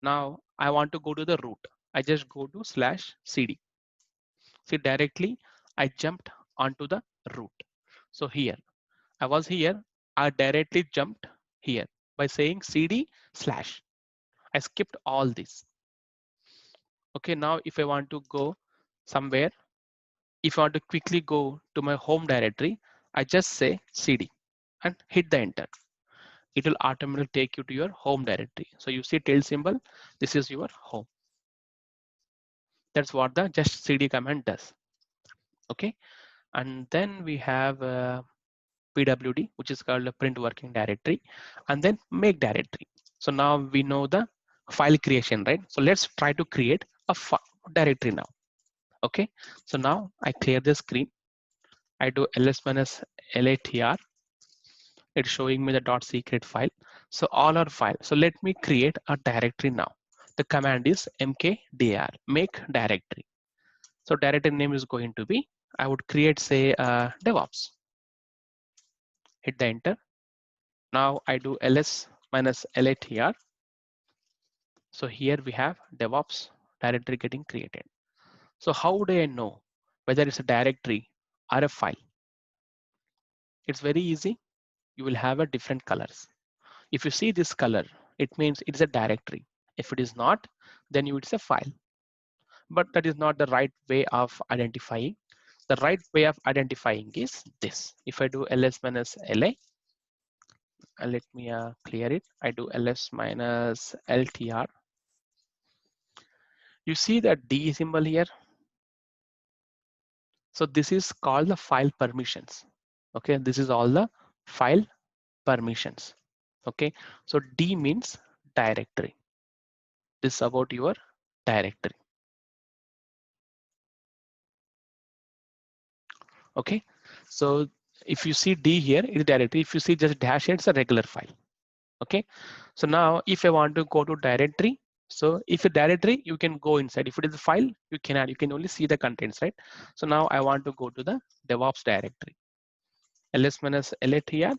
now I want to go to the root. I just go to /cd. See, directly I jumped onto the root. So here, I was here, I directly jumped here by saying cd/. I skipped all this. Okay, now if I want to go somewhere, if I want to quickly go to my home directory, I just say cd and hit the enter. It will automatically take you to your home directory. So you see tail symbol, this is your home. That's what the just cd command does. Okay, and then we have pwd, which is called a print working directory, and then make directory. So now we know the file creation, right? So let's try to create a directory now. Okay, so now I clear the screen. I do ls-latr. It's showing me the .secret file. So all our files. So let me create a directory now. The command is mkdir, make directory. So directory name is going to be, I would create say DevOps. Hit the enter. Now I do ls minus latr. So here we have DevOps directory getting created. So how do I know whether it's a directory or a file? It's very easy. You will have a different colors. If you see this color, it means it's a directory. If it is not, then it's a file. But that is not the right way of identifying. The right way of identifying is this. If I do ls minus la, let me clear it. I do ls minus ltr. You see that D symbol here. So this is called the file permissions. Okay, this is all the file permissions. Okay, so D means directory. This is about your directory. Okay, so if you see D here, it's directory. If you see just dash here, it's a regular file. Okay, so now if I want to go to directory, so if a directory, you can go inside. If it is a file, you cannot. You can only see the contents, right? So now I want to go to the DevOps directory. ls minus latr,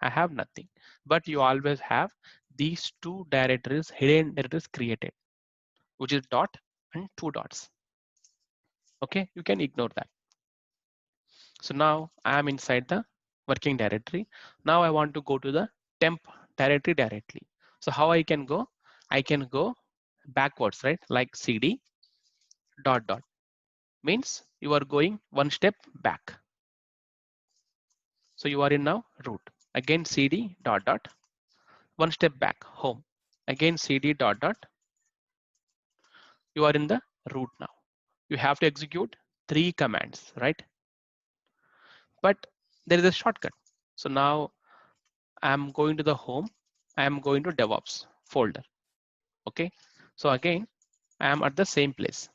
I have nothing. But you always have these two directories, hidden directories created, which is dot and two dots. Okay, you can ignore that. So now I am inside the working directory. Now I want to go to the temp directory directly. So how I can go? I can go backwards, right? Like cd dot dot means you are going one step back. So you are in now root. Again cd dot dot, one step back, home. Again cd dot dot, you are in the root now. You have to execute 3 commands, right? But there is a shortcut. So now I'm going to the home. I'm going to DevOps folder. Okay. So again, I am at the same place.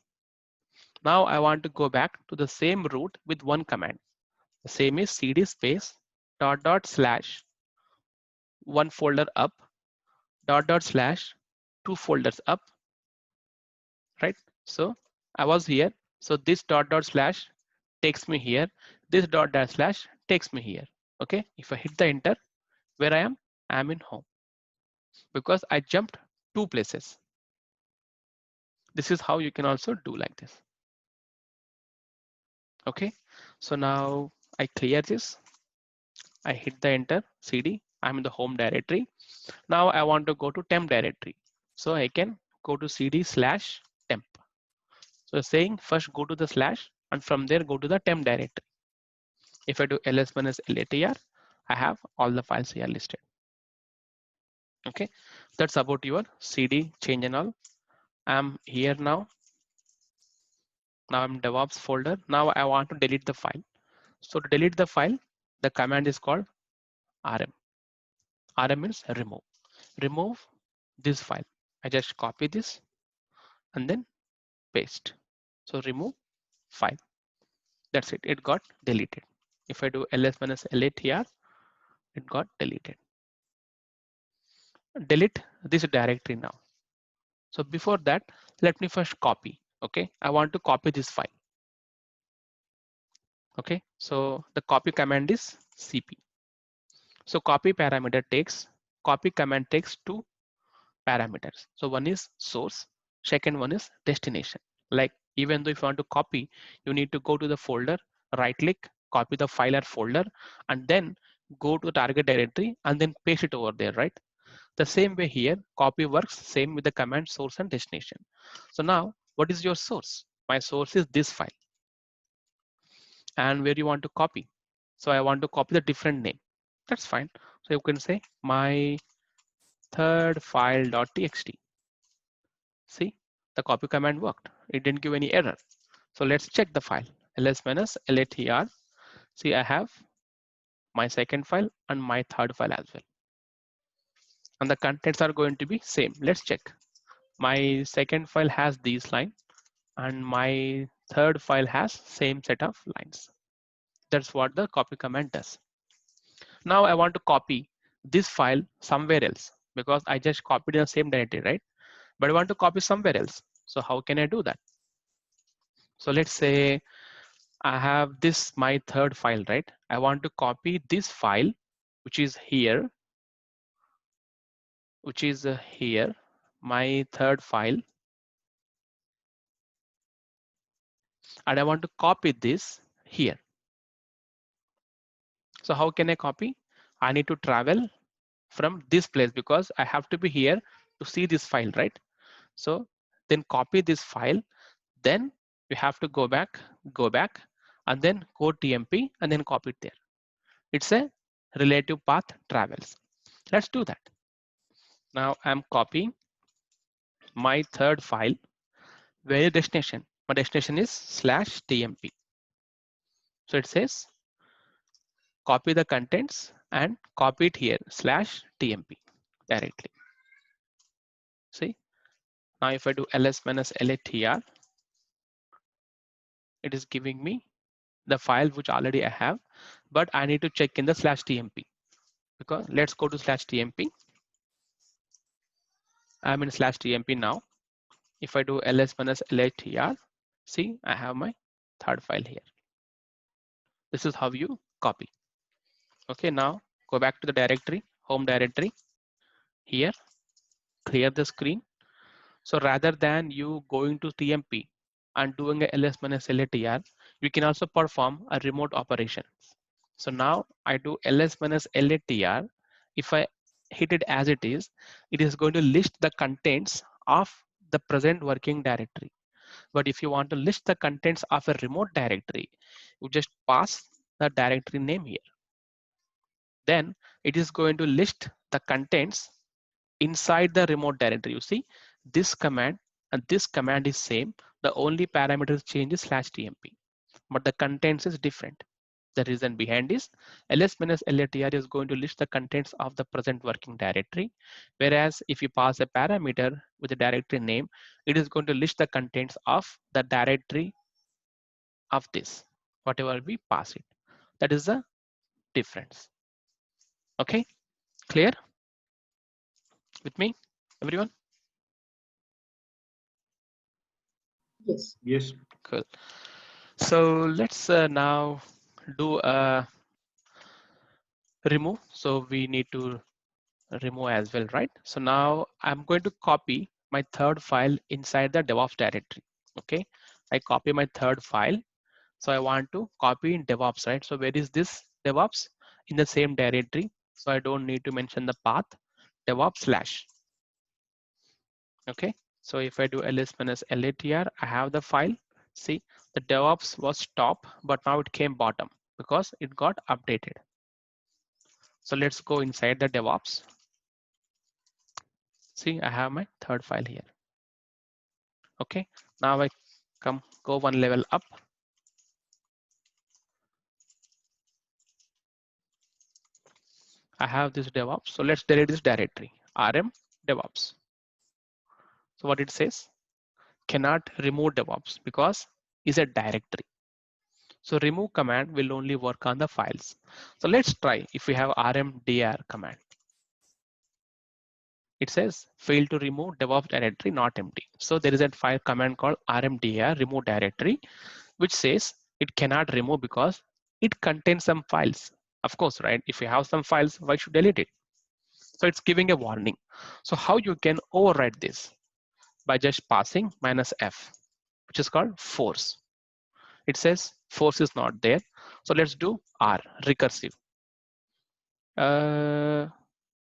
Now I want to go back to the same root with one command. The same is cd space dot dot slash one folder up dot dot slash two folders up, right? So I was here. So this dot dot slash takes me here. This dot dot slash takes me here. Okay. If I hit the enter, where I am in home because I jumped 2 places. This is how you can also do like this. Okay. So now I clear this. I hit the enter cd. I'm in the home directory. Now I want to go to temp directory. So I can go to cd slash temp. So saying first go to the slash and from there go to the temp directory. If I do ls minus latr, I have all the files here listed. Okay, that's about your cd change and all. I'm here now. Now I'm DevOps folder. Now I want to delete the file. So to delete the file, the command is called rm. Rm means remove. Remove this file. I just copy this and then paste. So remove file. That's it. It got deleted. If I do ls minus latr, it got deleted. Delete this directory now. So before that, let me first copy. Okay, I want to copy this file. Okay, so the copy command is cp. So copy command takes 2 parameters. So one is source, second one is destination. Like even though if you want to copy, you need to go to the folder, right click, copy the file or folder, and then go to the target directory and then paste it over there, right? The same way here, copy works same with the command source and destination. So now what is your source? My source is this file. And where you want to copy? So I want to copy the different name. That's fine. So you can say my third file.txt. See, the copy command worked. It didn't give any error. So let's check the file. ls minus latr. See, I have my second file and my third file as well. And the contents are going to be same. Let's check. My second file has these lines and my third file has same set of lines. That's what the copy command does. Now I want to copy this file somewhere else because I just copied in the same directory, right? But I want to copy somewhere else. So how can I do that? So let's say I have this my third file, right? I want to copy this file, which is here, here, my third file, and I want to copy this here. So how can I copy? I need to travel from this place because I have to be here to see this file, right? So then copy this file, then you have to go back, and then go TMP and then copy it there. It's a relative path travels. Let's do that. Now I'm copying my third file. Where is destination? My destination is /tmp. So it says copy the contents and copy it here /tmp directly. See, now if I do ls minus latr, it is giving me the file which already I have, but I need to check in the /tmp because let's go to /tmp. I'm in /tmp now. If I do ls minus latr, see, I have my third file here. This is how you copy. Okay, now go back to the directory, home directory. Here, clear the screen. So rather than you going to TMP and doing a ls minus latr, you can also perform a remote operation. So now I do ls minus latr. If I hit it as it is going to list the contents of the present working directory. But if you want to list the contents of a remote directory, you just pass the directory name here. Then it is going to list the contents inside the remote directory. You see, this command and this command is same. The only parameter change is /tmp, but the contents is different. The reason behind is ls minus latr is going to list the contents of the present working directory, whereas if you pass a parameter with the directory name, it is going to list the contents of the directory of this, whatever we pass it. That is the difference. Okay, clear with me, everyone? Yes. Yes. Cool. So let's now do a remove. So we need to remove as well, right? So now I'm going to copy my third file inside the DevOps directory. Okay, I copy my third file. So I want to copy in DevOps, right? So where is this DevOps? In the same directory. So I don't need to mention the path, DevOps/. Okay, so if I do ls minus latr, I have the file. See, the DevOps was top, but now it came bottom because it got updated. So let's go inside the DevOps. See, I have my third file here. Okay, now I go one level up. I have this DevOps. So let's delete this directory, rm DevOps. So what it says, cannot remove DevOps because it's a directory. So remove command will only work on the files. So let's try if we have rmdir command. It says fail to remove DevOps directory not empty. So there is a file command called rmdir remove directory, which says it cannot remove because it contains some files. Of course, right? If you have some files, why should delete it? So it's giving a warning. So how you can override this? By just passing -f, which is called force. It says force is not there. So let's do R, recursive.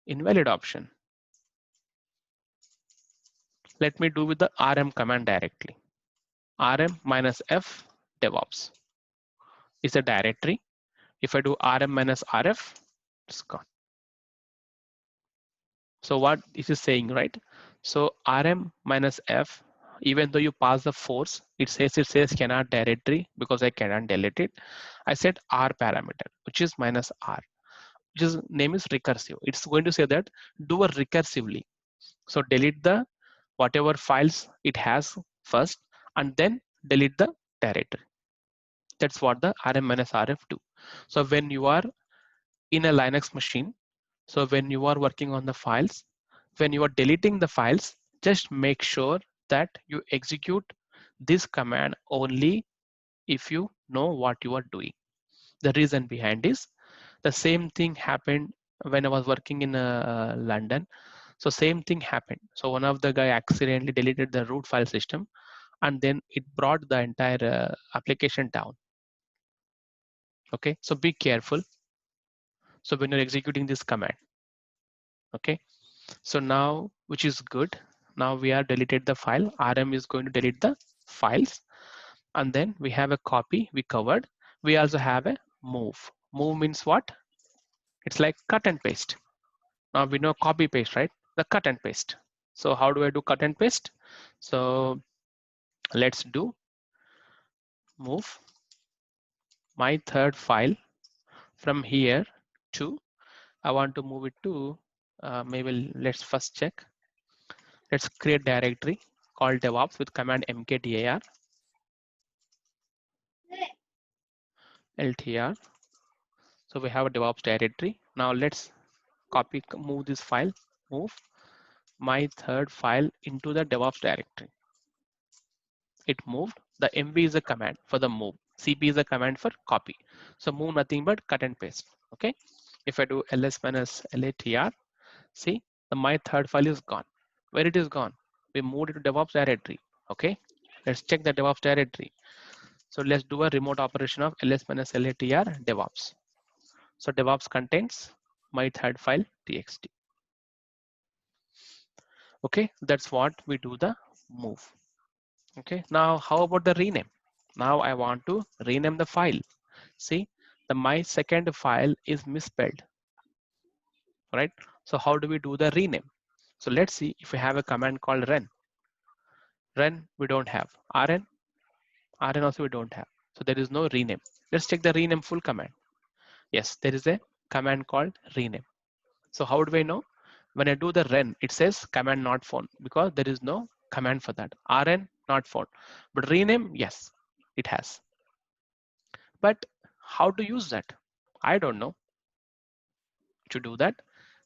Invalid option. Let me do with the rm command directly. Rm -f DevOps is a directory. If I do rm -rf, it's gone. So what this is saying, right? So rm -f, even though you pass the force, it says cannot directory because I cannot delete it. I set R parameter, which is -r, which is name is recursive. It's going to say that do a recursively. So delete the whatever files it has first, and then delete the directory. That's what the rm -rf do. So when you are in a Linux machine, So when you are working on the files, when you are deleting the files, just make sure that you execute this command only if you know what you are doing. The reason behind is the same thing happened when I was working in London. So same thing happened. So one of the guy accidentally deleted the root file system, and then it brought the entire application down. Okay, so be careful. So when you're executing this command, okay. So now, which is good. Now we are deleted the file. RM is going to delete the files, and then we have a copy we covered. We also have a move. Move means what? It's like cut and paste. Now we know copy paste, right? The cut and paste. So how do I do cut and paste? So let's do move my third file from here to, I want to move it to, maybe let's first check. Let's create directory called DevOps with command mkdir ltr. So we have a DevOps directory. Now let's copy, move this file, move my third file into the DevOps directory. It moved. The MV is a command for the move. CP is a command for copy. So move nothing but cut and paste. Okay. If I do ls minus latr, see my third file is gone. Where it is gone? We moved it to DevOps directory. Okay. Let's check the DevOps directory. So let's do a remote operation of ls minus latr DevOps. So DevOps contains my third file txt. Okay, that's what we do the move. Okay, now how about the rename? Now I want to rename the file. See, my second file is misspelled, right? So how do we do the rename? So let's see if we have a command called run. Run we don't have. Rn also we don't have. So there is no rename. Let's check the rename full command. Yes, there is a command called rename. So how do I know? When I do the run, it says command not found because there is no command for that. Rn not found. But rename, yes, it has. But how to use that? I don't know. To do that,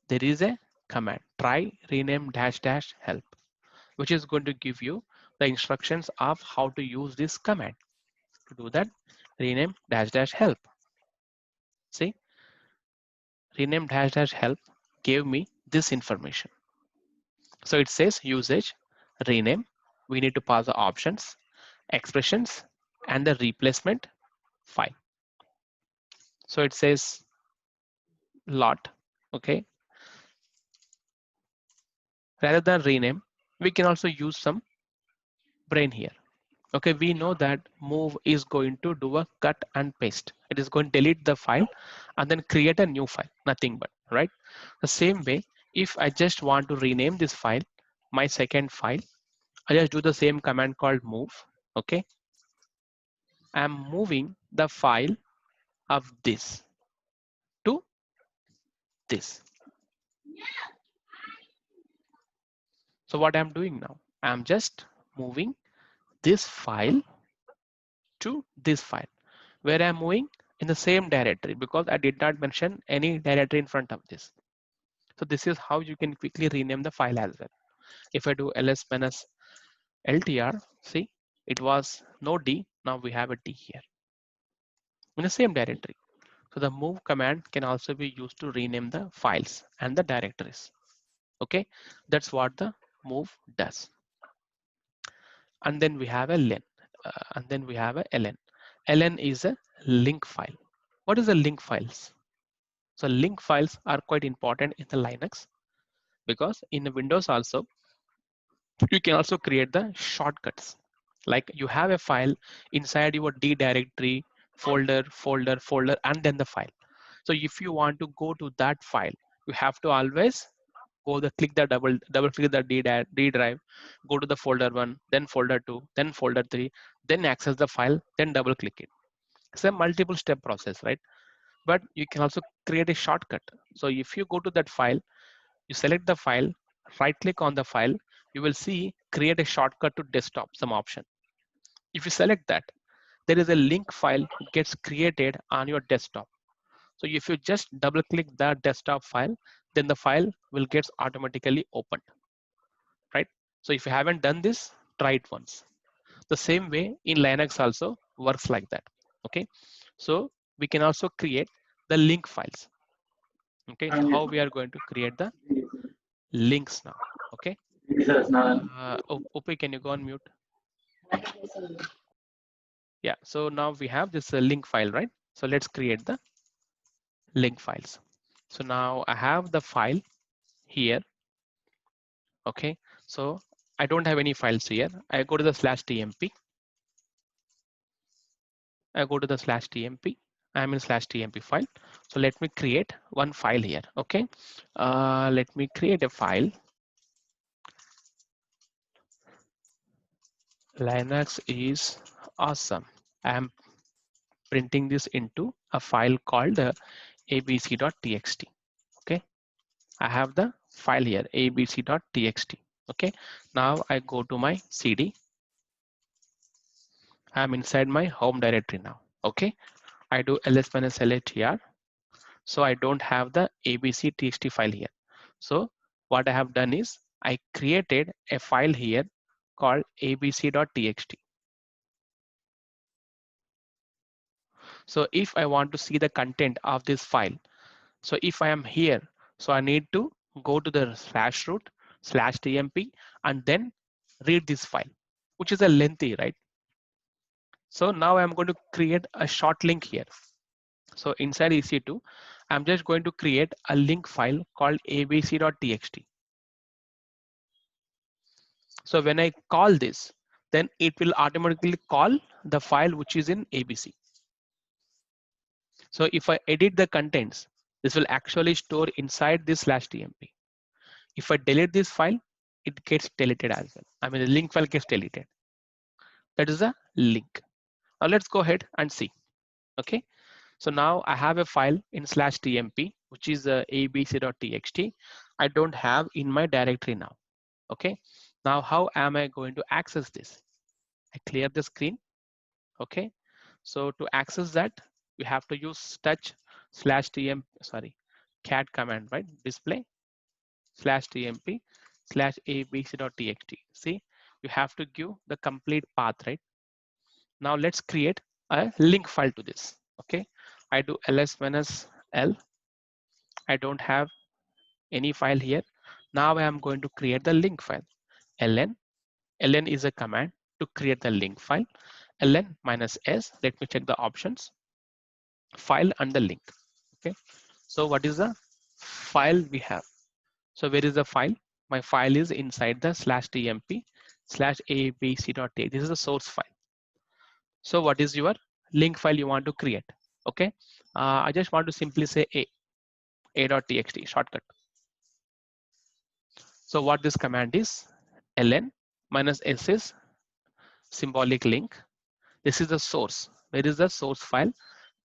there is a command, try rename dash dash help, which is going to give you the instructions of how to use this command. To do that, rename dash dash help. See, rename dash dash help gave me this information. So it says usage, rename, we need to pass the options, expressions, and the replacement file. So it says lot, okay. Rather than rename, we can also use some brain here. Okay, we know that move is going to do a cut and paste. It is going to delete the file and then create a new file, nothing but, right? The same way, if I just want to rename this file, my second file, I just do the same command called move, okay? I'm moving the file of this to this. So what I'm doing now, I'm just moving this file to this file. Where I'm moving? In the same directory because I did not mention any directory in front of this. So this is how you can quickly rename the file as well. If I do ls minus ltr, see, it was no D, now we have a D here in the same directory. So the move command can also be used to rename the files and the directories. Okay, that's what the move does. And then we have a len, and then we have a ln. Ln is a link file. What is a link files? So link files are quite important in the Linux because in the Windows also, you can also create the shortcuts. Like you have a file inside your D directory, folder, and then the file. So if you want to go to that file, you have to always click the double click the D drive, go to the folder 1, then folder 2, then folder 3, then access the file, then double click it. It's a multiple step process, right? But you can also create a shortcut. So if you go to that file, you select the file, right click on the file, you will see create a shortcut to desktop, some option. If you select that, there is a link file gets created on your desktop. So if you just double click that desktop file, then the file will get automatically opened, right? So if you haven't done this, try it once. The same way in Linux also works like that. Okay, so we can also create the link files. Okay, so how we are going to create the links now? Okay, Upi, can you go on mute? Yeah, so now we have this link file, right? So let's create the link files. So now I have the file here. Okay, so I don't have any files here. I go to the /tmp. I go to the /tmp. I'm in /tmp file. So let me create one file here. Okay, let me create a file. Linux is awesome. I'm printing this into a file called abc.txt. Okay, I have the file here, abc.txt. Okay, now I go to my CD. I'm inside my home directory now. Okay, I do ls-latr. So I don't have the abc.txt file here. So what I have done is I created a file here called abc.txt. So if I want to see the content of this file, so if I am here, so I need to go to the /root /tmp and then read this file, which is a lengthy, right? So now I'm going to create a short link here. So inside EC2, I'm just going to create a link file called abc.txt. So when I call this, then it will automatically call the file which is in ABC. So if I edit the contents, this will actually store inside this /tmp. If I delete this file, it gets deleted as well. I mean, the link file gets deleted. That is a link. Now let's go ahead and see. Okay. So now I have a file in /tmp, which is abc.txt. I don't have in my directory now. Okay. Now how am I going to access this? I clear the screen. Okay. So to access that, we have to use cat command, right? Display /tmp /abc.txt. See, you have to give the complete path, right? Now let's create a link file to this. Okay, I do ls-l. I don't have any file here. Now I am going to create the link file. ln is a command to create the link file. ln -s. Let me check the options. File and the link. Okay, so what is the file we have? So where is the file? My file is inside the /tmp /abc.txt. This is the source file. So what is your link file you want to create? Okay, I just want to simply say a.txt shortcut. So what this command is, ln -s is symbolic link. This is the source. Where is the source file?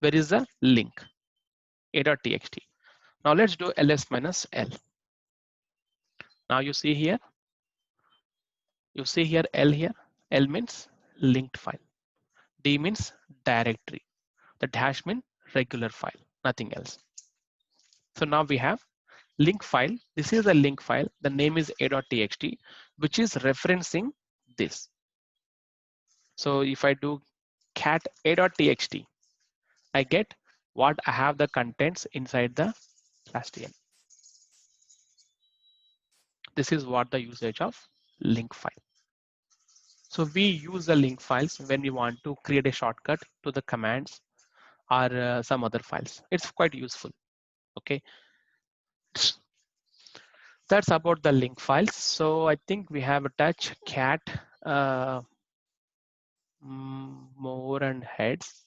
Where is the link? a.txt. Now let's do ls-l. Now you see here L here. L means linked file. D means directory. The dash means regular file, nothing else. So now we have link file. This is a link file. The name is a.txt, which is referencing this. So if I do cat a.txt, I get what I have the contents inside the /tmp. This is what the usage of link file. So we use the link files when we want to create a shortcut to the commands or some other files. It's quite useful. Okay. That's about the link files. So I think we have a touch cat more and heads.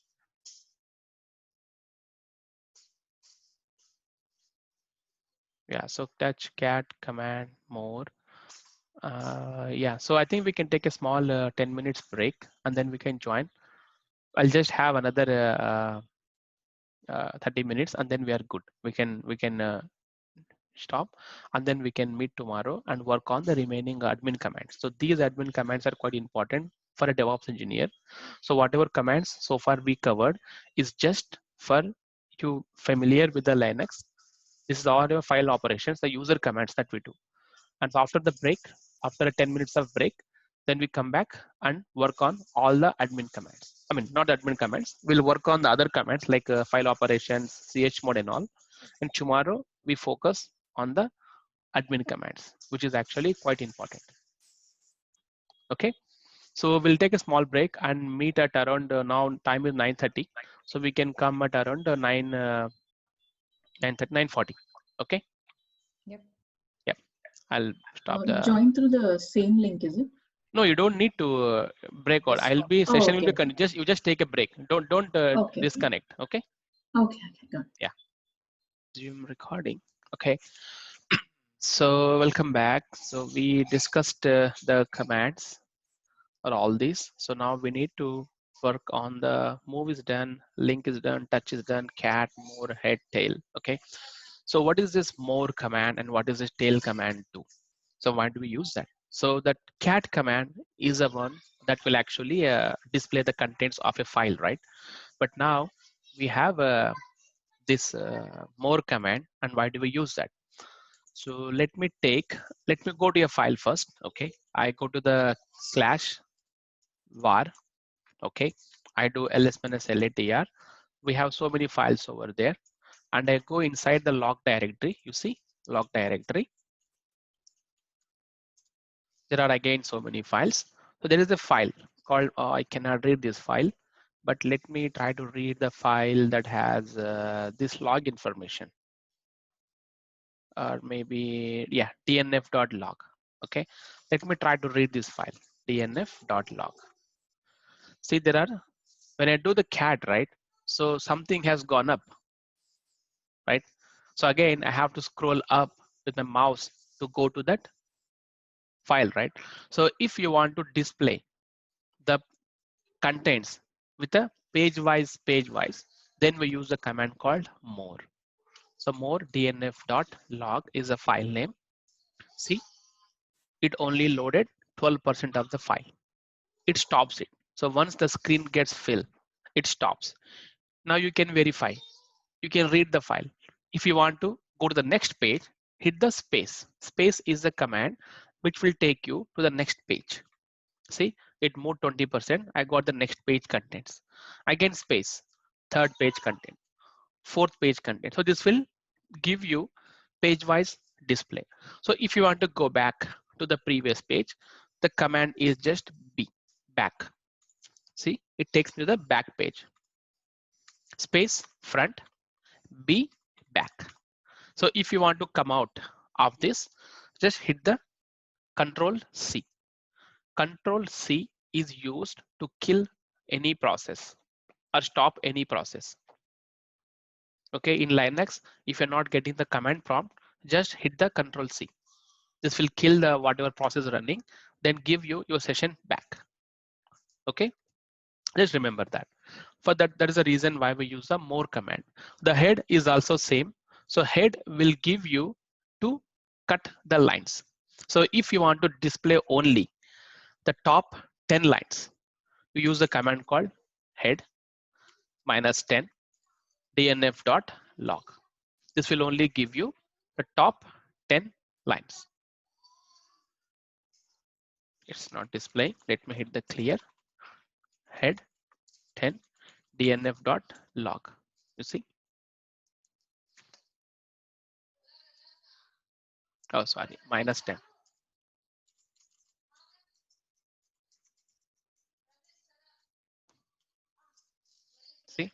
Yeah, so touch cat command more. Yeah, so I think we can take a small 10 minutes break and then we can join. I'll just have another 30 minutes and then we are good. We can stop and then we can meet tomorrow and work on the remaining admin commands. So these admin commands are quite important for a DevOps engineer. So whatever commands so far we covered is just for you familiar with the Linux This is all your file operations, the user commands that we do. And so after the break, after a 10 minutes of break, then we come back and work on all the admin commands. I mean, not admin commands. We'll work on the other commands like file operations, chmod and all. And tomorrow we focus on the admin commands, which is actually quite important. Okay. So we'll take a small break and meet at around now time is 9:30. So we can come at around 9:40. Okay. Yep. Yep. I'll stop the. Join through the same link, is it? No, you don't need to break out. I'll be Oh, session will okay. be just you just take a break. Don't Okay. disconnect. Okay. Okay. Got it. Zoom recording. Okay. So welcome back. So we discussed the commands or all these. So now we need to work on the move is done, link is done, touch is done, cat, more, head, tail. Okay. So what is this more command and what is this tail command do? So why do we use that? So that cat command is a one that will actually display the contents of a file, right? But now we have this more command, and why do we use that? So let me go to a file first. Okay, I go to the /var. Okay, I do ls-latr. We have so many files over there, and I go inside the log directory. You see, log directory. There are again so many files. So there is a file called, I cannot read this file, but let me try to read the file that has this log information. Or maybe, yeah, dnf.log. Okay, let me try to read this file, dnf.log. See, there are, when I do the cat, right? So something has gone up, right? So again, I have to scroll up with my mouse to go to that file, right? So if you want to display the contents with a page-wise, then we use the command called more. So more dnf.log is a file name. See, it only loaded 12% of the file. It stops it. So once the screen gets filled, it stops. Now you can verify. You can read the file. If you want to go to the next page, hit the space. Space is the command which will take you to the next page. See, it moved 20%. I got the next page contents. Again, space, third page content, fourth page content. So this will give you page-wise display. So if you want to go back to the previous page, the command is just B, back. See, it takes me to the back page. Space, front, B, back. So if you want to come out of this, just hit the Control C. Control C is used to kill any process or stop any process. Okay, in Linux, if you're not getting the command prompt, just hit the Control C. This will kill the whatever process running, then give you your session back. Okay, just remember that. For that, that is the reason why we use the more command. The head is also same. So head will give you to cut the lines. So if you want to display only the top 10 lines, you use the command called head -10 dnf.log. This will only give you the top 10 lines. It's not displaying. Let me hit the clear. Head 10 dnf.log. You see? Oh, sorry, -10. See,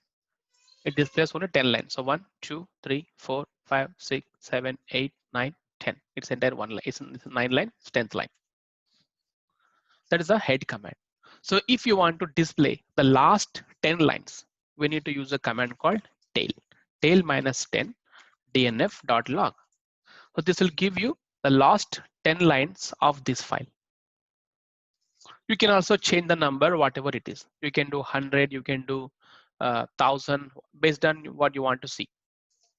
it displays only 10 lines. So 1, 2, 3, 4, 5, 6, 7, 8, 9, 10. It's entire one line. It's 9 line, it's 10th line. That is a head command. So if you want to display the last 10 lines, we need to use a command called tail. Tail -10 dnf.log. So this will give you the last 10 lines of this file. You can also change the number, whatever it is. You can do 100, you can do 1000 based on what you want to see.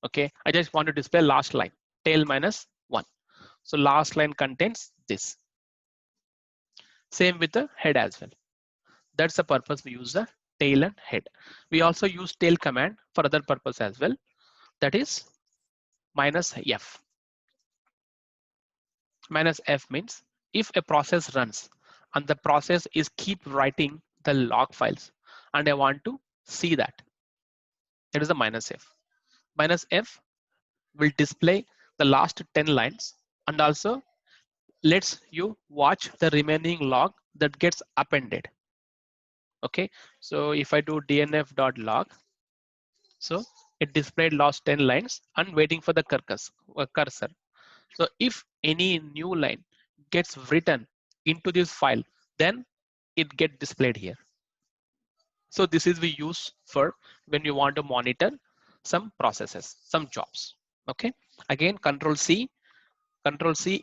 Okay, I just want to display last line, tail -1. So last line contains this. Same with the head as well. That's the purpose we use the tail and head. We also use tail command for other purpose as well. That is minus F. Minus F means if a process runs and the process is keep writing the log files and I want to see that, it is a minus F. Minus F will display the last 10 lines and also lets you watch the remaining log that gets appended. Okay, so if I do dnf.log, so it displayed last 10 lines and waiting for the cursor. So if any new line gets written into this file, then it get displayed here. So this is we use for when you want to monitor some processes, some jobs. Okay, again Control C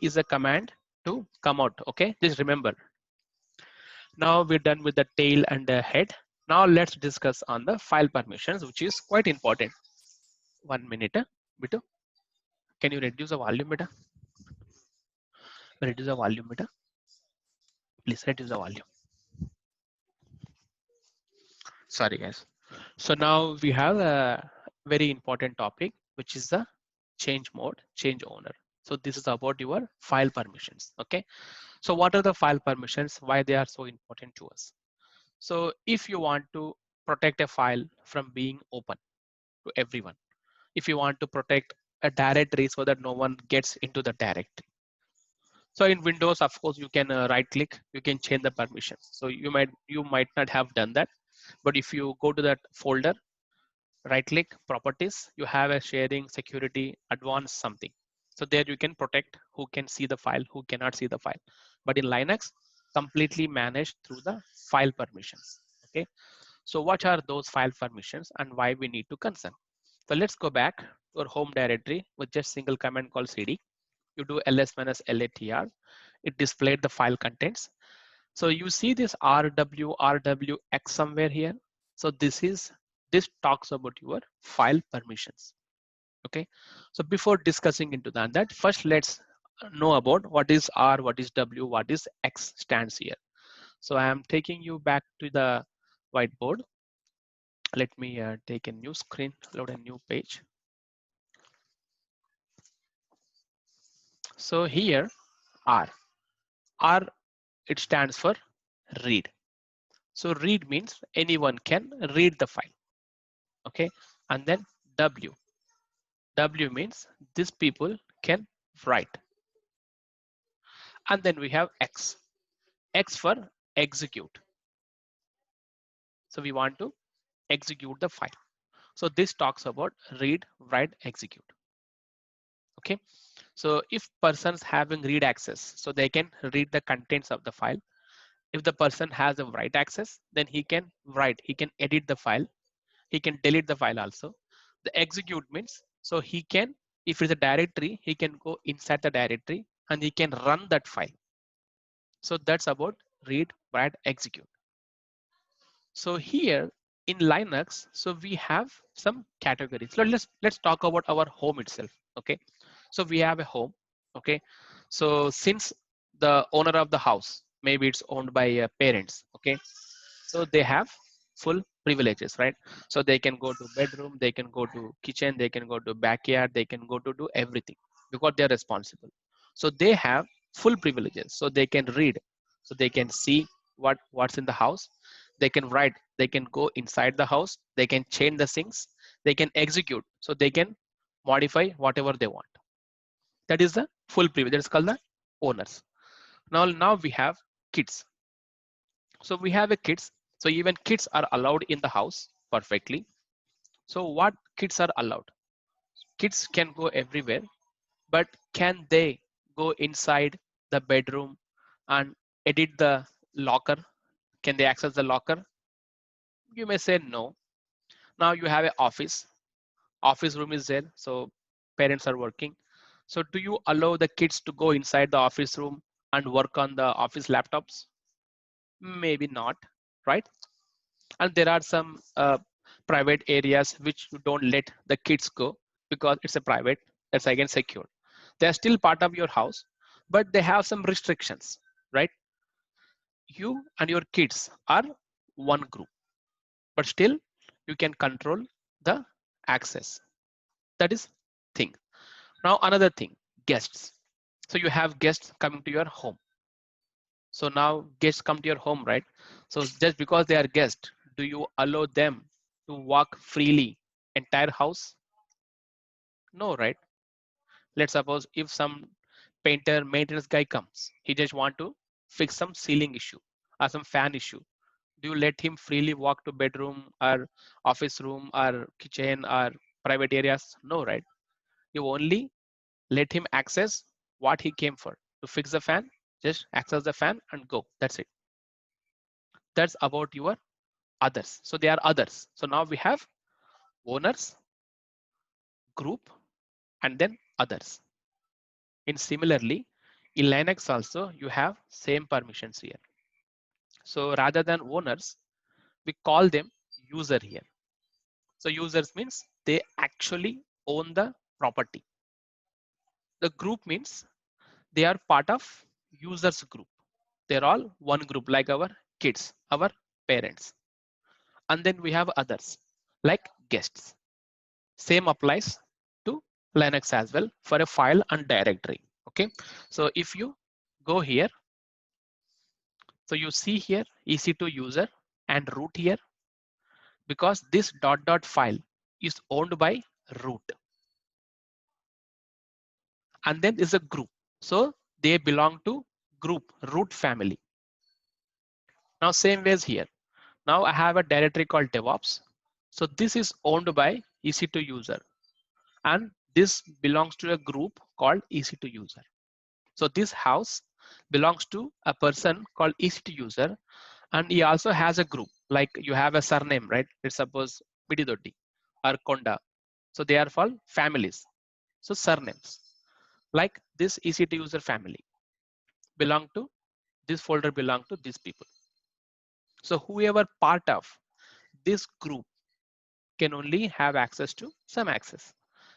is a command to come out. Okay, just remember. Now we're done with the tail and the head. Now let's discuss on the file permissions, which is quite important. 1 minute, beta. Can you reduce the volume, beta? Reduce the volume, beta. Please reduce the volume. Sorry, guys. So now we have a very important topic, which is the change mode, change owner. So this is about your file permissions. Okay. So what are the file permissions? Why they are so important to us? So if you want to protect a file from being open to everyone, if you want to protect a directory so that no one gets into the directory. So in Windows, of course, you can right click, you can change the permissions. So you might not have done that, but if you go to that folder, right click properties, you have a sharing security advanced something. So there you can protect who can see the file, who cannot see the file. But in Linux, completely managed through the file permissions. Okay. So what are those file permissions and why we need to concern? So let's go back to our home directory with just single command called cd. You do ls-latr. It displayed the file contents. So you see this rwx somewhere here. So this talks about your file permissions. Okay. So before discussing into that, first let's know about what is R, what is W, what is X stands here. So I am taking you back to the whiteboard. Let me take a new screen, load a new page. So here R, it stands for read. So read means anyone can read the file. Okay. And then W means these people can write. And then we have X for execute. So we want to execute the file. So this talks about read, write, execute. Okay. So if persons having read access, so they can read the contents of the file. If the person has a write access, then he can write, he can edit the file, he can delete the file also. The execute means, so he can, if it's a directory, he can go inside the directory and he can run that file. So that's about read, write, execute. So here in Linux, so we have some categories. So let's talk about our home itself. Okay. So we have a home. Okay. So since the owner of the house, maybe it's owned by parents. Okay. So they have full privileges, right? So they can go to bedroom, they can go to kitchen, they can go to backyard, they can go to do everything because they're responsible. So they have full privileges. So they can read, so they can see what's in the house. They can write, they can go inside the house, they can change the things, they can execute, so they can modify whatever they want. That is the full privilege. That's called the owners. Now we have kids. So we have a kids. So even kids are allowed in the house perfectly. So what kids are allowed? Kids can go everywhere, but can they go inside the bedroom and edit the locker? Can they access the locker? You may say no. Now you have an office room is there, so parents are working. So do you allow the kids to go inside the office room and work on the office laptops? Maybe not, right? And there are some private areas which you don't let the kids go because it's a private, it's again secure. They're still part of your house, but they have some restrictions, right? You and your kids are one group, but still you can control the access. That is thing. Now another thing, guests. So you have guests coming to your home. So now guests come to your home, right? So just because they are guests, do you allow them to walk freely entire house? No, right? Let's suppose if some painter maintenance guy comes, he just want to fix some ceiling issue or some fan issue. Do you let him freely walk to bedroom or office room or kitchen or private areas? No, right? You only let him access what he came for, to fix the fan. Just access the fan and go. That's it. That's about your others. So they are others. So now we have owners, group, and then others. In similarly, in Linux also you have same permissions here. So rather than owners, we call them user here. So users means they actually own the property. The group means they are part of users group. They're all one group, like our kids, our parents. And then we have others like guests. Same applies to Linux as well for a file and directory. Okay, so if you go here, so you see here EC2 user and root here, because this dot dot file is owned by root. And then is a group. So they belong to group, root family. Now same ways here. Now I have a directory called DevOps. So this is owned by EC2 user. And this belongs to a group called EC2 user. So this house belongs to a person called EC2 user. And he also has a group, like you have a surname, right? Let's suppose Bididoddi or Konda. So they are called families. So surnames, like this EC2 user family belong to, this folder belong to these people. So whoever part of this group can only have access to some access.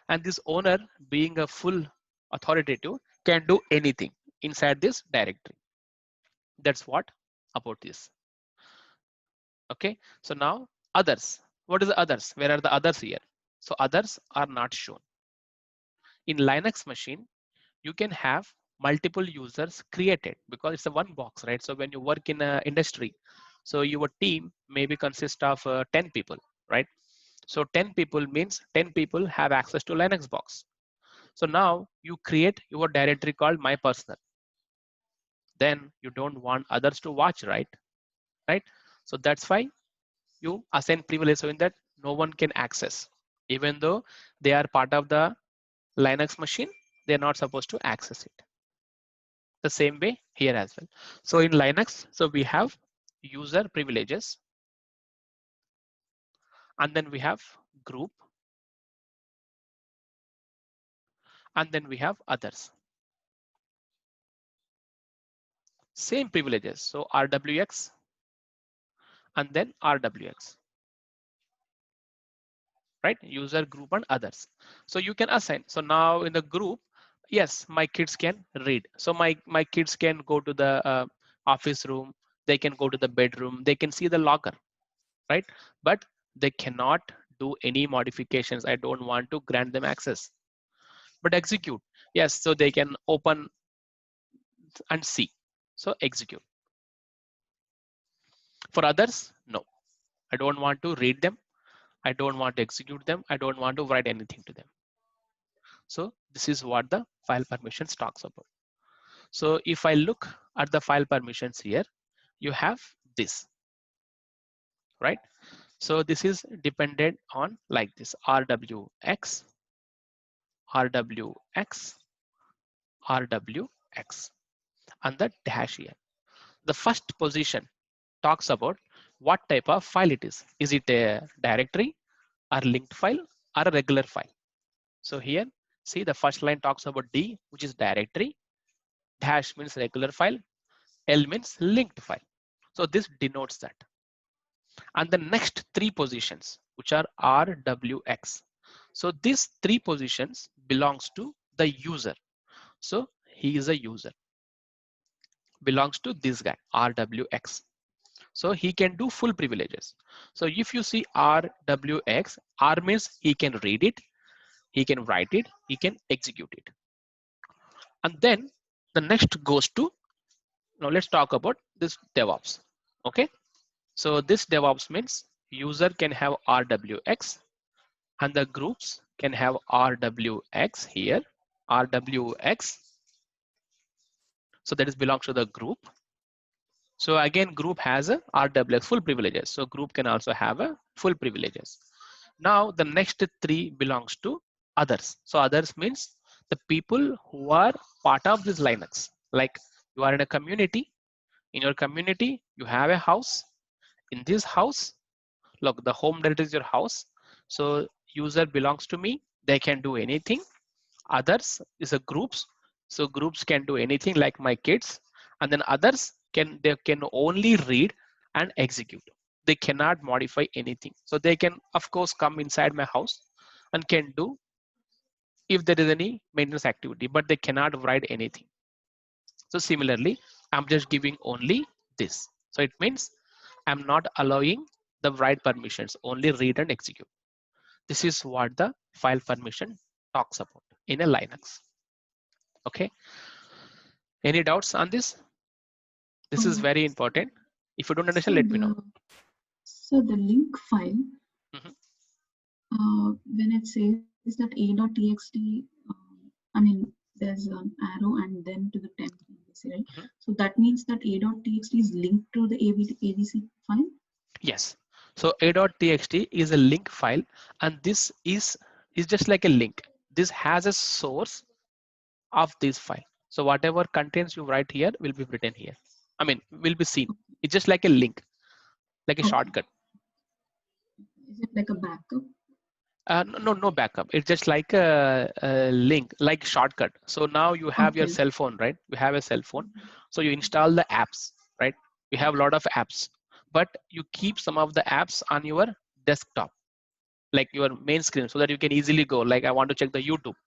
And this owner, being a full authoritative, can do anything inside this directory. That's what about this. Okay, so now others. What is the others? Where are the others here? So others are not shown. In Linux machine, you can have multiple users created because it's a one box, right? So when you work in a industry, so your team maybe consists of 10 people, right? So 10 people means 10 people have access to Linux box. So now you create your directory called my personal. Then you don't want others to watch, right? Right? So that's why you assign privilege so in that no one can access. Even though they are part of the Linux machine, they're not supposed to access it. The same way here as well. So in Linux, so we have user privileges, and then we have group, and then we have others. Same privileges. So RWX and then RWX, right? User, group, and others. So you can assign. So now in the group, yes, my kids can read. So my kids can go to the office room. They can go to the bedroom. They can see the locker, right? But they cannot do any modifications. I don't want to grant them access. But execute, yes, so they can open and see. So execute. For others, no, I don't want to read them. I don't want to execute them. I don't want to write anything to them. So this is what the file permissions talks about. So if I look at the file permissions here, you have this, right? So this is dependent on like this RWX, RWX, RWX, and the dash here. The first position talks about what type of file it is. Is it a directory or linked file or a regular file? So here, see the first line talks about D, which is directory, dash means regular file, L means linked file. So this denotes that. And the next three positions, which are RWX. So these three positions belongs to the user. So he is a user, belongs to this guy, RWX. So he can do full privileges. So if you see RWX, R means he can read it, he can write it, he can execute it. And then the next goes to, now let's talk about this DevOps. Okay, so this DevOps means user can have RWX and the groups can have RWX here, RWX. So that is belongs to the group. So again, group has a RWX full privileges. So group can also have a full privileges. Now the next three belongs to others. So others means the people who are part of this Linux. Like you are in a community. In your community, you have a house. In this house, look, the home directory is your house. So user belongs to me. They can do anything. Others is a groups. So groups can do anything like my kids. And then others they can only read and execute. They cannot modify anything. So they can of course come inside my house and can do if there is any maintenance activity, but they cannot write anything. So similarly, I'm just giving only this. So it means I'm not allowing the write permissions, only read and execute. This is what the file permission talks about in a Linux. Okay. Any doubts on this? This is very important. If you don't understand, let me know. So the link file, Mhm. when it says that a.txt, I mean, there's an arrow and then to the temp, right? Mhm. So that means that a.txt is linked to the ABC file? Yes. So a.txt is a link file, and this is just like a link. This has a source of this file. So whatever contents you write here will be written here. I mean, will be seen. It's just like a link, like a Okay. shortcut. Is it like a backup? No backup. It's just like a link, like shortcut. So now you have your Okay. cell phone, right? You have a cell phone. So you install the apps, right? You have a lot of apps, but you keep some of the apps on your desktop, like your main screen, so that you can easily go. Like I want to check the YouTube.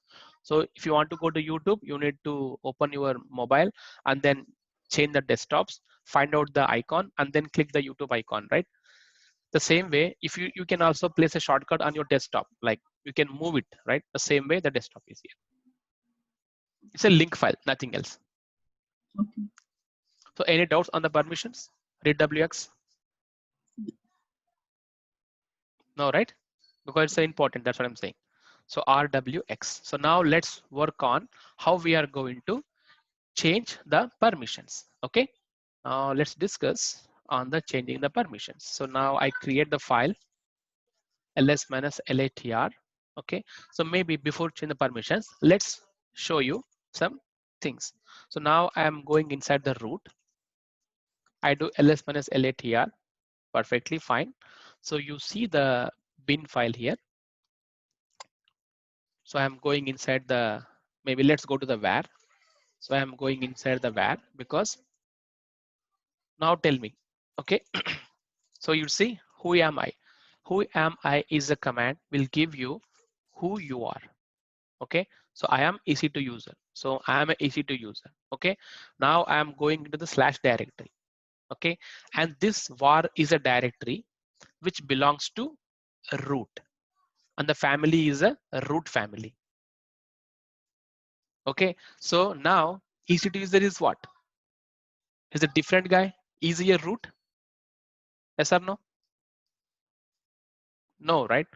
So if you want to go to YouTube, you need to open your mobile and then change the desktops, find out the icon, and then click the YouTube icon, right? The same way, if you can also place a shortcut on your desktop, like you can move it, right? The same way the desktop is here. It's a link file, nothing else. Okay. So any doubts on the permissions? Read WX? No, right? Because it's important, that's what I'm saying. So RWX. So now let's work on how we are going to change the permissions. Okay. Now let's discuss on the changing the permissions. So now I create the file ls-latr. Okay. So maybe before change the permissions, let's show you some things. So now I am going inside the root. I do ls-latr, perfectly fine. So you see the bin file here. So I'm going inside the, maybe let's go to the var. So I'm going inside the var because now tell me, okay. So you see, who am I? Who am I is a command will give you who you are. Okay. So I am EC2 user. So I am an EC2 user. Okay. Now I am going into the / directory. Okay. And this var is a directory which belongs to root. And the family is a root family. Okay. So now EC2 user is what? Is a different guy? Is he a root? Yes or no? No, right?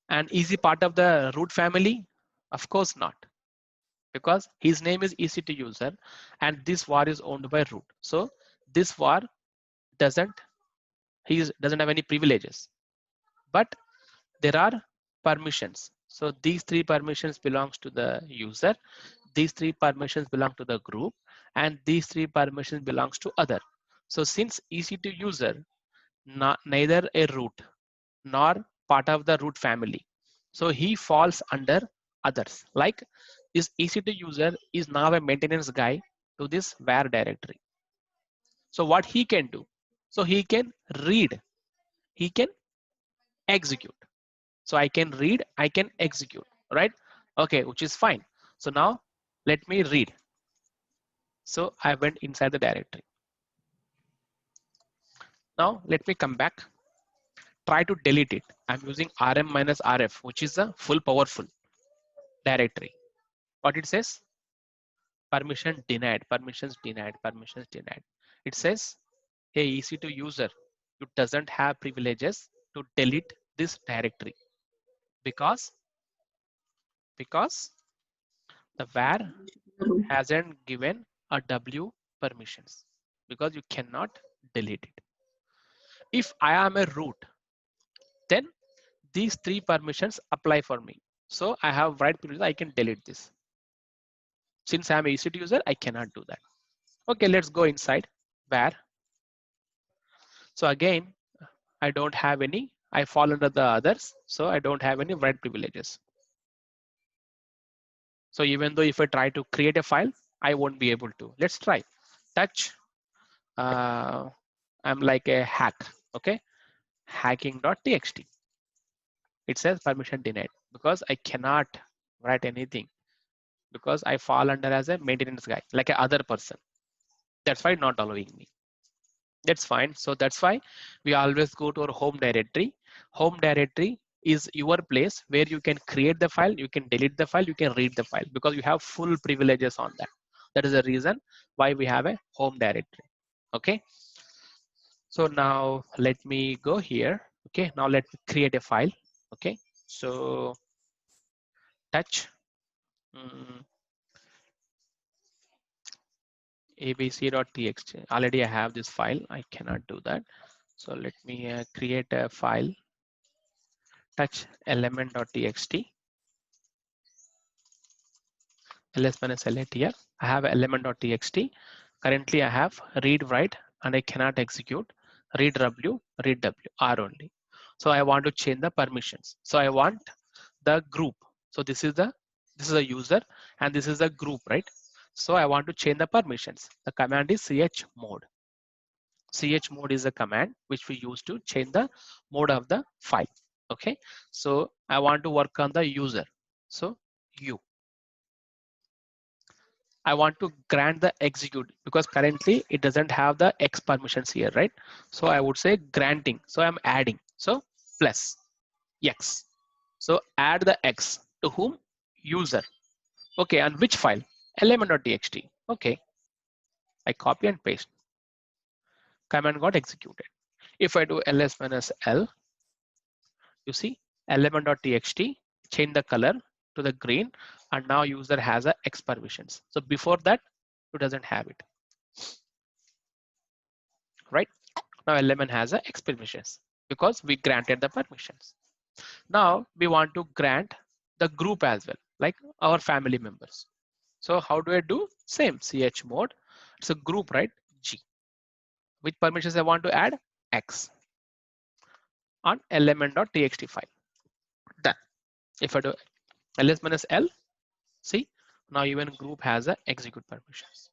And is he part of the root family? Of course not, because his name is EC2 user and this var is owned by root. So this var doesn't have any privileges, but there are permissions. So these three permissions belongs to the user, these three permissions belong to the group, and these three permissions belongs to other. So since EC2 user neither a root nor part of the root family, so he falls under others. Like this EC2 user is now a maintenance guy to this var directory. So what he can do? So he can read, he can execute. So I can read, I can execute, right? Okay, which is fine. So now let me read. So I went inside the directory. Now let me come back. Try to delete it. I'm using rm-rf, which is a full powerful. directory. What it says? Permission denied, permissions denied, permissions denied. It says, hey, EC2 user, you doesn't have privileges to delete this directory because the var Root. hasn't given a W permissions, because you cannot delete it. If I am a root, then these three permissions apply for me. So I have write privilege, I can delete this. Since I am a EC2 user, I cannot do that. Okay, let's go inside var. So again, I don't have any, I fall under the others, so I don't have any write privileges. So even though if I try to create a file, I won't be able to. Let's try. Touch. I'm like a hack. Okay. Hacking.txt. It says permission denied because I cannot write anything because I fall under as a maintenance guy, like a other person. That's why not allowing me. That's fine. So that's why we always go to our home directory. Home directory is your place where you can create the file, you can delete the file, you can read the file, because you have full privileges on that. That is the reason why we have a home directory. Okay. So now let me go here. Okay. Now let me create a file. Okay. So touch abc.txt. Already I have this file. I cannot do that. So let me create a file. Touch element.txt. ls-lat here. I have element.txt. Currently I have read write and I cannot execute. Read w, r only. So I want to change the permissions. So I want the group. So this is a user and this is a group, right? So I want to change the permissions. The command is chmod. Chmod is a command which we use to change the mode of the file. Okay. So I want to work on the user. So u. I want to grant the execute because currently it doesn't have the X permissions here, right? So I would say granting. So I'm adding. So plus X. So add the X to whom? User. Okay, and which file? Element.txt. Okay. I copy and paste. Command got executed. If I do ls-l, you see element.txt, change the color to the green, and now user has a X permissions. So before that, it doesn't have it. Right? Now element has a X permissions because we granted the permissions. Now we want to grant the group as well, like our family members. So how do I do? Same chmod. It's a group, right? G. Which permissions I want to add? X on element.txt file. Done. If I do ls-l, see, now even group has a execute permissions.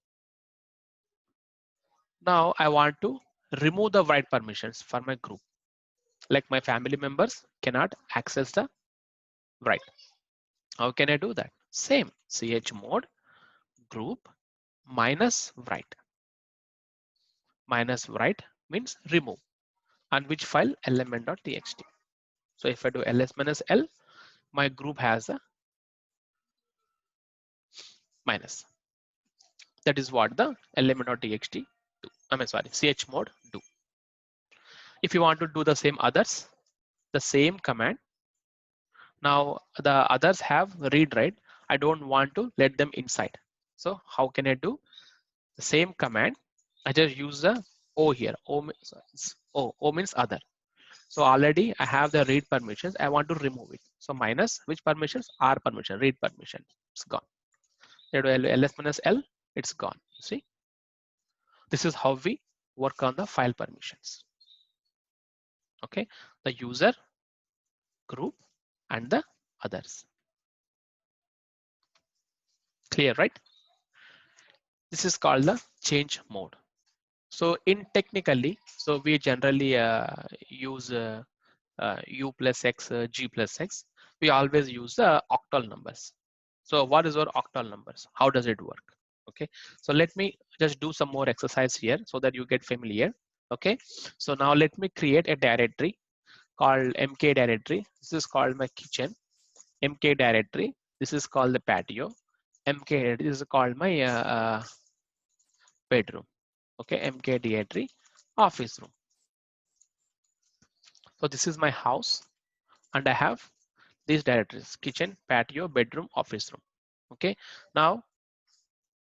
Now I want to remove the write permissions for my group. Like my family members cannot access the write. How can I do that? Same chmod group minus write. Minus write means remove. And which file? Element.txt. So if I do ls-l, my group has a minus. That is what the element.txt do. I mean, sorry, chmod do. If you want to do the same others, the same command. Now the others have read write. I don't want to let them inside. So how can I do? The same command. I just use the O here. O means other. So already I have the read permissions. I want to remove it. So minus which permissions? R permission, read permission. It's gone. ls-l, it's gone. See, this is how we work on the file permissions. Okay, the user, group, and the others. Clear, right? This is called the change mode. So in technically, so we generally use u plus x, g plus x. We always use the octal numbers. So what is our octal numbers? How does it work? Okay, so let me just do some more exercise here so that you get familiar. Okay, so now let me create a directory called mk directory. This is called my kitchen mk directory. This is called the patio. MK, this is called my bedroom. Okay, MKDA3 office room. So this is my house, and I have these directories: kitchen, patio, bedroom, office room. Okay, now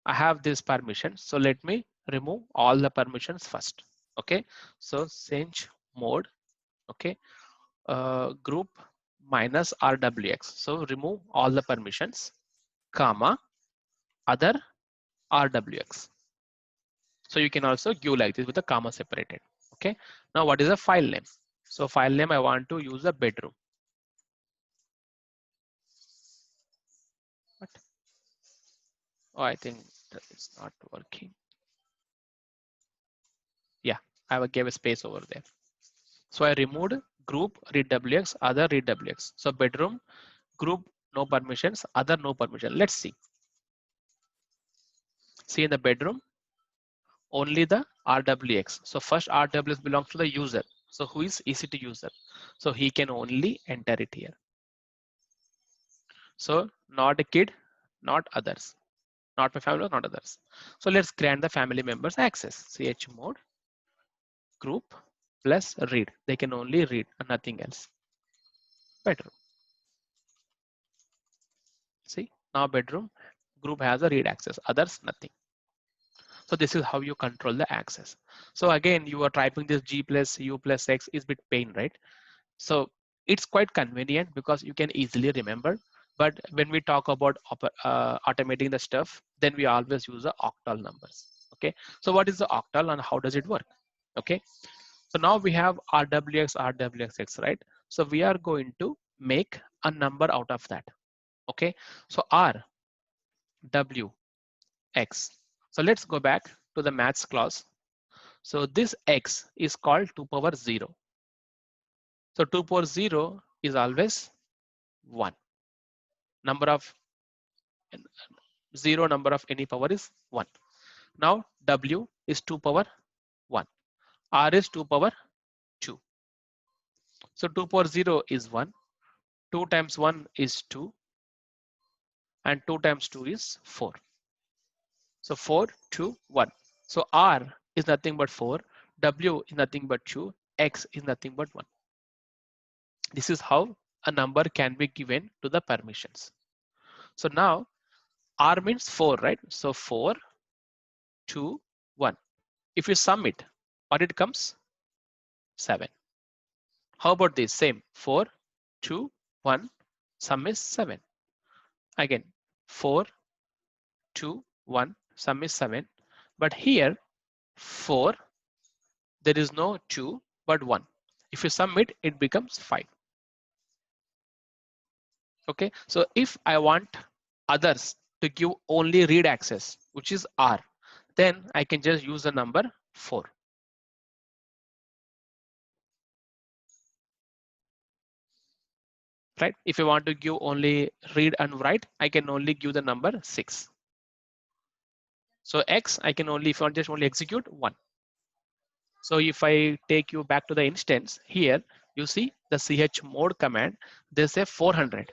I have this permission. So let me remove all the permissions first. Okay, so change mode. Okay, group minus RWX. So remove all the permissions, comma, other RWX. So you can also give like this with a comma separated. Okay, now what is the file name? So file name, I want to use a bedroom. What? Oh, I think that is not working. Yeah, I will give a space over there. So I removed group read WX, other read WX. So bedroom, group no permissions, other no permission. Let's see. See in the bedroom, only the RWX. So first RWX belongs to the user. So who is EC2 user? So he can only enter it here. So not a kid, not others. Not my family, not others. So let's grant the family members access. Chmod group plus read. They can only read and nothing else. Bedroom. See, now bedroom group has a read access, others nothing. So this is how you control the access. So again, you are typing this G plus U plus X is a bit pain, right? So it's quite convenient because you can easily remember. But when we talk about automating the stuff, then we always use the octal numbers. Okay, so what is the octal and how does it work? Okay, so now we have RWX, RWXX, right? So we are going to make a number out of that. Okay, so R, W, X. So let's go back to the maths class. So this X is called 2 power 0. So 2 power 0 is always 1. Number of 0 number of any power is 1. Now W is 2 power 1. R is 2 power 2. So 2 power 0 is 1. 2 times 1 is 2. And 2 times 2 is 4. So 4, 2, 1. So R is nothing but 4. W is nothing but 2. X is nothing but 1. This is how a number can be given to the permissions. So now R means 4, right? So 4, 2, 1. If you sum it, what it comes? 7. How about this? Same. 4, 2, 1. Sum is 7. Again, 4, 2, 1. Sum is 7. But here, 4, there is no 2, but 1. If you sum it, it becomes 5. Okay. So if I want others to give only read access, which is R, then I can just use the number 4. Right? If I want to give only read and write, I can only give the number 6. So X, I can only, if I just only execute 1. So if I take you back to the instance here, you see the chmod command, they say 400.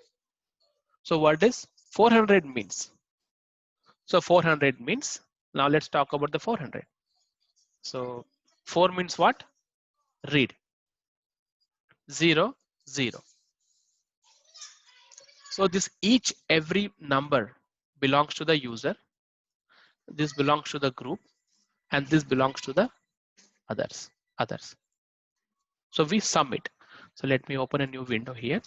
So what does 400 means? So 400 means, now let's talk about the 400. So 4 means what? Read. 0, 0. So this every number belongs to the user. This belongs to the group, and this belongs to the others. So we sum it. So let me open a new window here.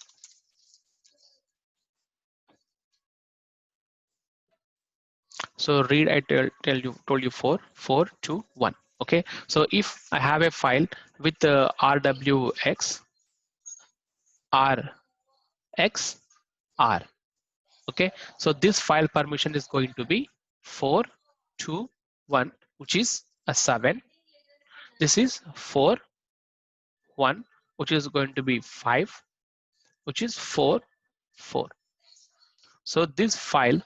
So read, I told you 4, 4, 2, 1. Okay. So if I have a file with the RWX, RX, R. Okay. So this file permission is going to be 4, 2, 1, which is a 7. This is 4, 1, which is going to be 5, which is 4, 4. So this file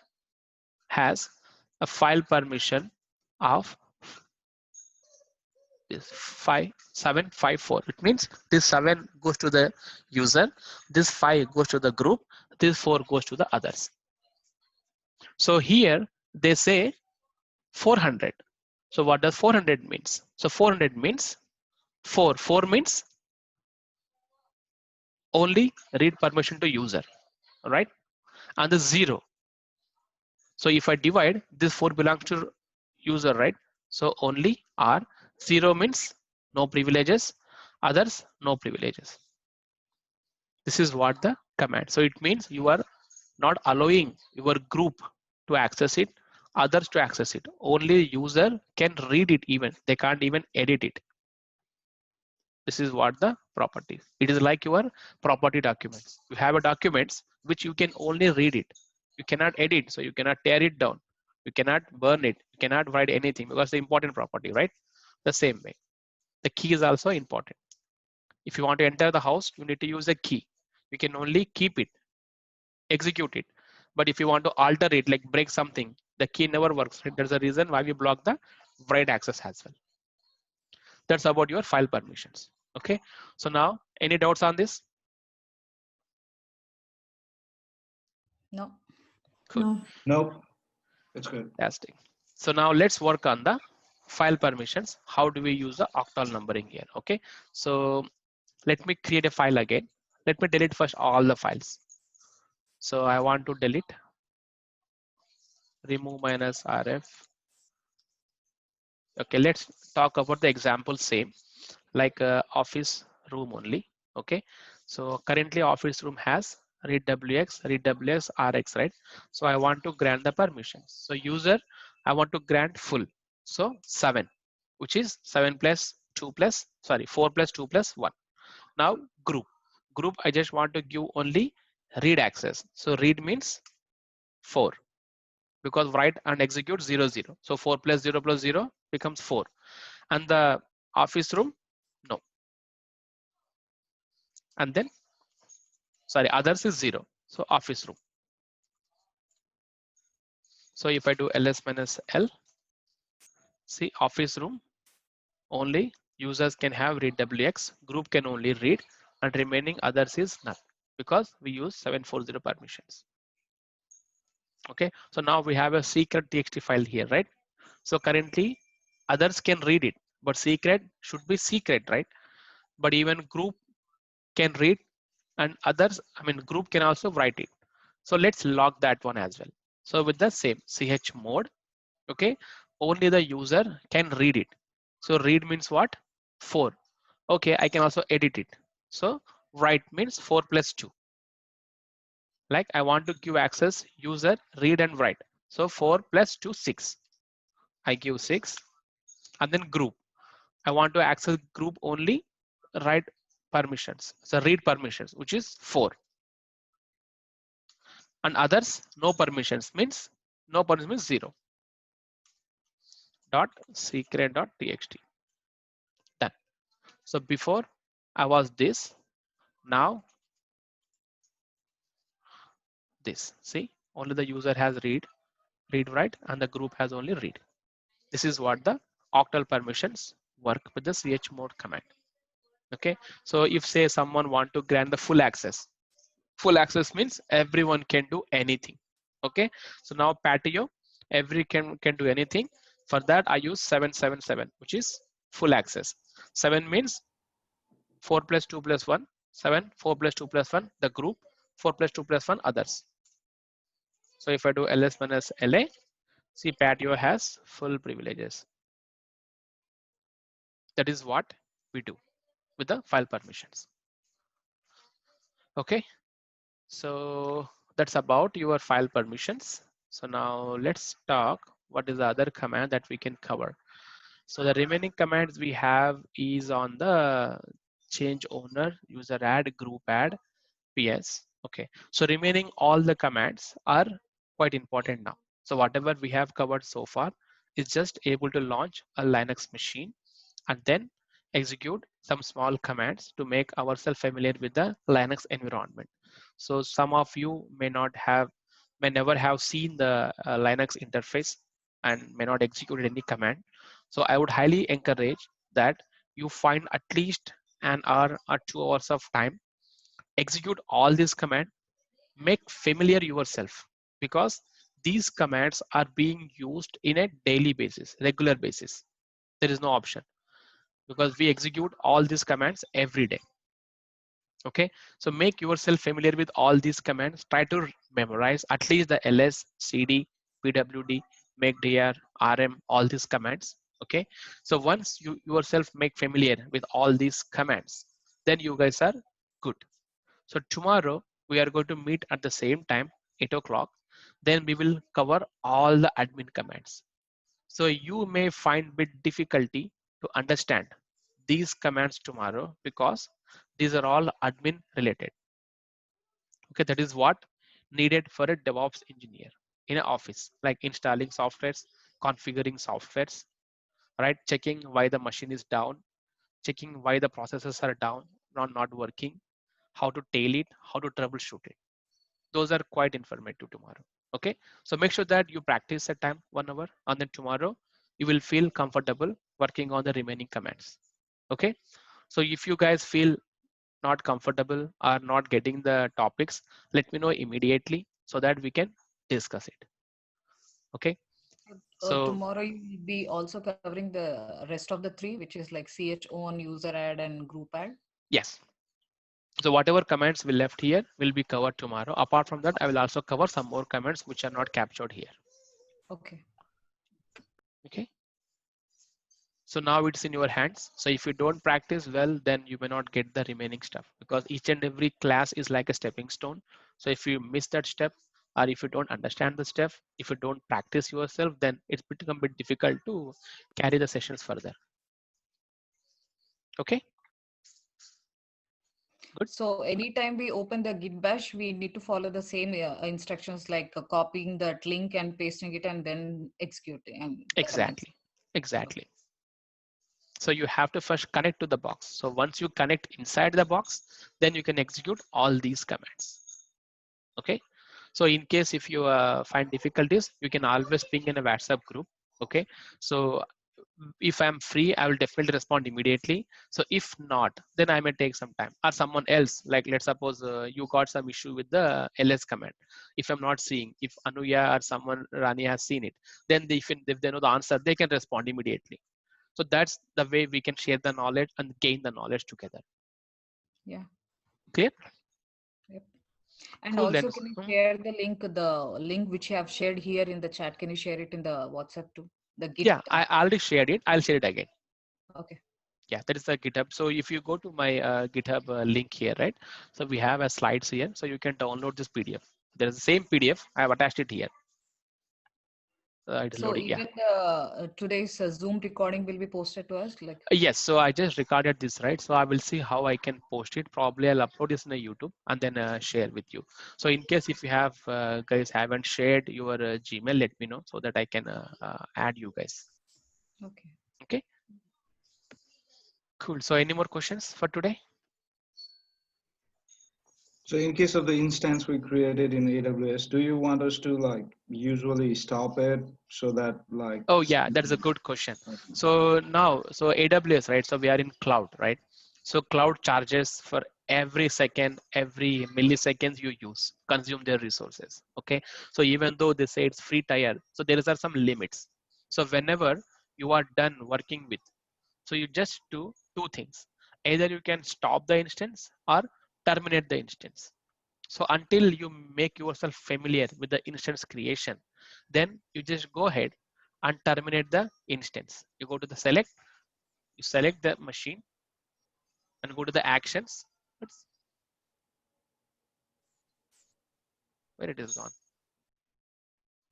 has a file permission of is 5754. It means this 7 goes to the user, this 5 goes to the group, this 4 goes to the others. So here they say 400. So what does 400 means? So 400 means 4. 4 means only read permission to user, right? And the 0. So if I divide, this 4 belongs to user, right? So only R. 0 means no privileges, others no privileges. This is what the command. So it means you are not allowing your group to access it, others to access it. Only user can read it even. They can't even edit it. This is what the property. It is like your property documents. You have a documents which you can only read it. You cannot edit, so you cannot tear it down. You cannot burn it. You cannot write anything because the important property, right? The same way. The key is also important. If you want to enter the house, you need to use a key. You can only keep it, execute it. But if you want to alter it, like break something, the key never works. Right? There's a reason why we block the write access as well. That's about your file permissions. Okay. So now, any doubts on this? No. Cool. No. Nope. It's good. Fantastic. So now let's work on the file permissions. How do we use the octal numbering here? Okay. So let me create a file again. Let me delete first all the files. So I want to delete remove -rf. Okay, let's talk about the example same like office room only. Okay, so currently office room has read wx, read ws, rx, right? So I want to grant the permissions. So user, I want to grant full. So 7, which is 7 plus 2 plus, sorry, 4 plus 2 plus 1. Now group, I just want to give only read access. So read means 4 because write and execute 0, 0. So 4 plus 0 plus 0 becomes 4. And the office room, no. And then, sorry, others is 0. So office room. So if I do ls minus l, see office room, only users can have read wx, group can only read, and remaining others is none because we use 740 permissions. Okay, so now we have a secret txt file here, right? So currently others can read it, but secret should be secret, right? But even group can read and others, I mean group can also write it. So let's log that one as well. So with the same chmod, okay, only the user can read it. So read means what? 4. Okay, I can also edit it. So write means 4 plus 2. Like I want to give access user read and write. So 4 plus 2, 6. I give 6. And then group. I want to access group only write permissions. So read permissions, which is 4. And others, no permissions means no permissions means 0. Dot secret dot txt. Done. So before I was this, now this. See, only the user has read write, and the group has only read. This is what the octal permissions work with the chmod command. Okay, so if say someone want to grant the full access means everyone can do anything. Okay, so now patio, every can do anything. For that I use 777, which is full access. 7 means 4 plus 2 plus 1, 7, 4 plus 2 plus 1, the group, 4 plus 2 plus 1, others. So if I do ls minus la, see patio has full privileges. That is what we do with the file permissions. Okay, so that's about your file permissions. So now let's talk what is the other command that we can cover. So the remaining commands we have is on the change owner, user add, group add, ps. Okay, so remaining all the commands are quite important now. So whatever we have covered so far is just able to launch a Linux machine and then execute some small commands to make ourselves familiar with the Linux environment. So some of you may never have seen the Linux interface and may not execute any command. So I would highly encourage that you find at least an hour or 2 hours of time, execute all these commands, make familiar yourself, because these commands are being used in a daily basis, regular basis. There is no option because we execute all these commands every day. Okay, so make yourself familiar with all these commands. Try to memorize at least the ls, cd, pwd, makedr, rm, all these commands. Okay, so once you yourself make familiar with all these commands, then you guys are good. So tomorrow we are going to meet at the same time, 8 o'clock. Then we will cover all the admin commands. So you may find bit difficulty to understand these commands tomorrow because these are all admin related. Okay, that is what needed for a DevOps engineer in an office, like installing softwares, configuring softwares, right? Checking why the machine is down, checking why the processes are down, not working, how to tail it, how to troubleshoot it. Those are quite informative tomorrow. Okay, so make sure that you practice a time 1 hour, and then tomorrow you will feel comfortable working on the remaining commands. Okay, so if you guys feel not comfortable or not getting the topics, let me know immediately so that we can discuss it. Okay, so Tomorrow you will be also covering the rest of the three, which is like chown, user add, and group add. yes, so whatever comments we left here will be covered tomorrow. Apart from that, I will also cover some more comments which are not captured here. Okay. Okay, so now it's in your hands. So if you don't practice well, then you may not get the remaining stuff, because each and every class is like a stepping stone. So if you miss that step, or if you don't understand the step, if you don't practice yourself, then it's become a bit difficult to carry the sessions further. Okay, good. So anytime we open the Git bash, we need to follow the same instructions, like copying that link and pasting it and then executing the commands. Exactly. So you have to first connect to the box. So once you connect inside the box, then you can execute all these commands. Okay, so in case if you find difficulties, you can always ping in a WhatsApp group. Okay, so if I'm free, I will definitely respond immediately. So if not, then I may take some time, or someone else, like let's suppose you got some issue with the ls command. If I'm not seeing, if Anuya or someone, Rani, has seen it, then if they know the answer, they can respond immediately. So that's the way we can share the knowledge and gain the knowledge together. Yeah. Clear? Yep. And Cool then. also, can you share the link which you have shared here in the chat? Can you share it in the WhatsApp too? The Git. Yeah, I already shared it. I'll share it again. Okay. Yeah, that is the GitHub. So if you go to my GitHub link here, right? So we have a slides here, so you can download this PDF. There is the same PDF. I have attached it here. It's So loading. Yeah. even the today's Zoom recording will be posted to us, like. Yes. So I just recorded this, right? So I will see how I can post it. Probably I'll upload this in a YouTube and then share with you. So in case if you have guys haven't shared your Gmail, let me know so that I can add you guys. Okay. Okay. Cool. So any more questions for today? So in case of the instance we created in AWS, do you want us to like usually stop it so that like? Oh yeah, that is a good question. So now, so AWS, right? So we are in cloud, right? So cloud charges for every second, every milliseconds you use, consume their resources. Okay. So even though they say it's free tier, so there are some limits. So whenever you are done working with, so you just do two things. Either you can stop the instance or terminate the instance. So until you make yourself familiar with the instance creation, then you just go ahead and terminate the instance. You go to the select, you select the machine and go to the actions. Where it is gone.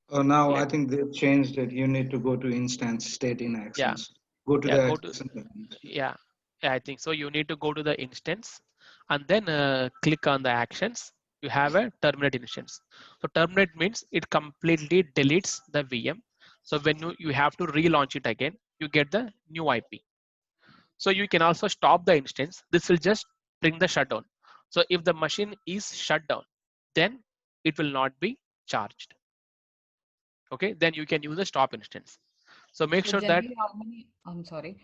Oh, now Yeah. I think they've changed it. You need to go to instance state in Yeah. actions. Go to Yeah. the Go to, actions. yeah. Yeah, I think so. You need to go to the instance and then click on the actions. You have a terminate instance. So terminate means it completely deletes the VM. So when you have to relaunch it again, you get the new IP. So you can also stop the instance. This will just bring the shutdown. So if the machine is shut down, then it will not be charged. Okay, then you can use a stop instance. So make So sure that generally, how many? I'm sorry.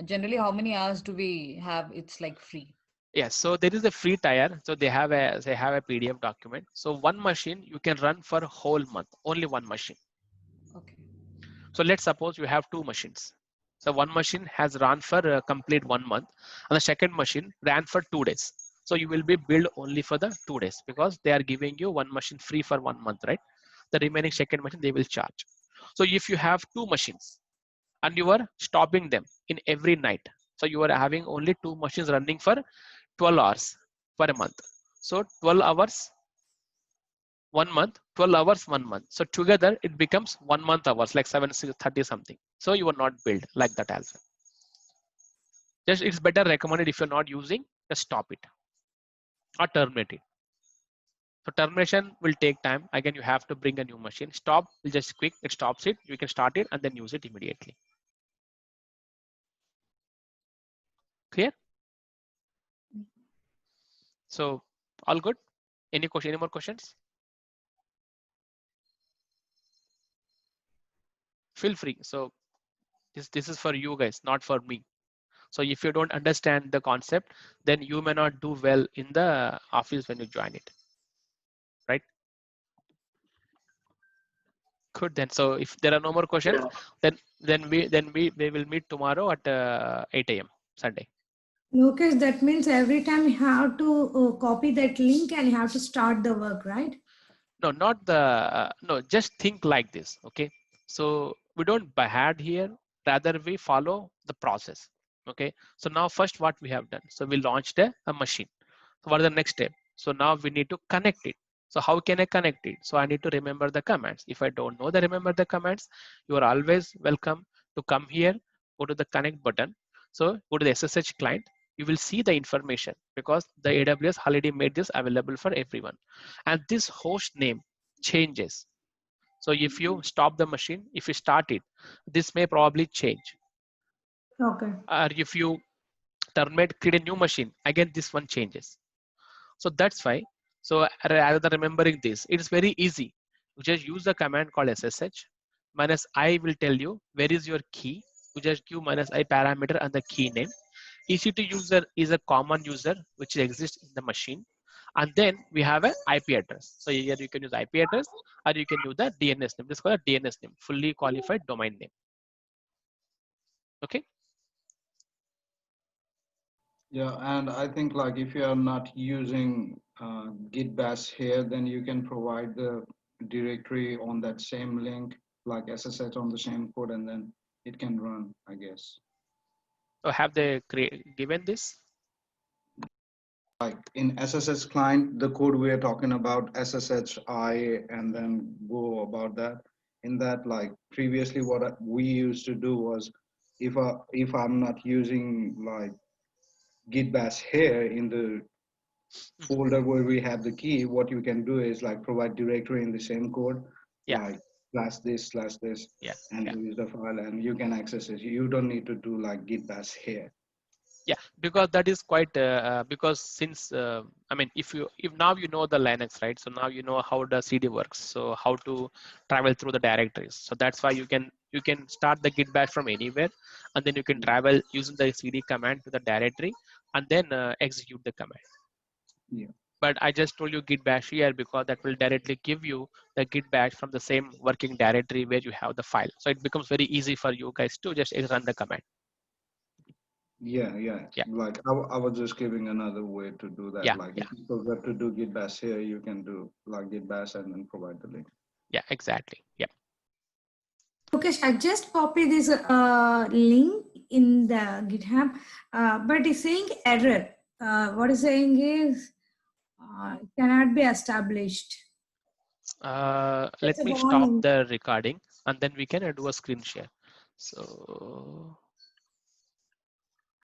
Generally, how many hours do we have? It's like free. Yes, so there is a free tier. So they have a PDF document. So one machine you can run for a whole month, only one machine. Okay. So let's suppose you have two machines. So one machine has run for a complete 1 month, and the second machine ran for 2 days. So you will be billed only for the 2 days because they are giving you one machine free for 1 month, right? The remaining second machine they will charge. So if you have two machines and you are stopping them in every night, so you are having only two machines running for 12 hours per month. So 12 hours 1 month, 12 hours 1 month. So together it becomes 1 month hours, like 730 something. So you are not billed like that as well. Just it's better recommended if you're not using, just stop it or terminate it. So termination will take time. Again, you have to bring a new machine. Stop will just quick, it stops it. You can start it and then use it immediately. Clear? So all good? Any question? Any more questions? Feel free. So this is for you guys, not for me. So if you don't understand the concept, then you may not do well in the office when you join it, right? Good then. So if there are no more questions, then we will meet tomorrow at 8 a.m. Sunday. Lucas, that means every time you have to copy that link and you have to start the work, right? No, not the no. Just think like this, okay? So we don't behead here. Rather, we follow the process. Okay. So now first, what we have done? So we launched a machine. So what is the next step? So now we need to connect it. So how can I connect it? So I need to remember the commands. If I don't know the remember the commands, you are always welcome to come here, go to the connect button. So go to the SSH client. You will see the information because the AWS already made this available for everyone. And this host name changes. So if you stop the machine, if you start it, this may probably change. Okay. Or if you terminate, create a new machine, again, this one changes. So that's why. So rather than remembering this, it's very easy. You just use the command called SSH minus I will tell you where is your key. You just give minus I parameter and the key name. EC2 user is a common user which exists in the machine. And then we have an IP address. So here you can use IP address or you can use the DNS name. This is called a DNS name, fully qualified domain name. Okay. Yeah, and I think like if you are not using Git bash here, then you can provide the directory on that same link, like SSH on the same code, and then it can run, I guess. So have they given this? Like in SSH client, the code we are talking about, SSHI, and then go about that. In that, like previously, what we used to do was, if I'm not using like Git bash here in the folder where we have the key, what you can do is like provide directory in the same code, Yeah. like slash this, Yeah. and Yeah. use the file, and you can access it. You don't need to do like Git bash here. Yeah, because that is quite because since I mean if now you know the Linux, right? So now you know how the CD works, so how to travel through the directories. So that's why you can start the git bash from anywhere, and then you can travel using the CD command to the directory and then execute the command. Yeah. But I just told you git bash here because that will directly give you the git bash from the same working directory where you have the file. So it becomes very easy for you guys to just run the command. Yeah. Yeah. Like I was just giving another way to do that. Yeah. Like Yeah. if you forgot to do Git bash here, you can do like Git bash and then provide the link. Yeah, exactly. Yeah. Okay, I just copy this link in the GitHub, but it's saying error. What it's saying is cannot be established. Let It's a me stop warning. the recording and then we can do a screen share. So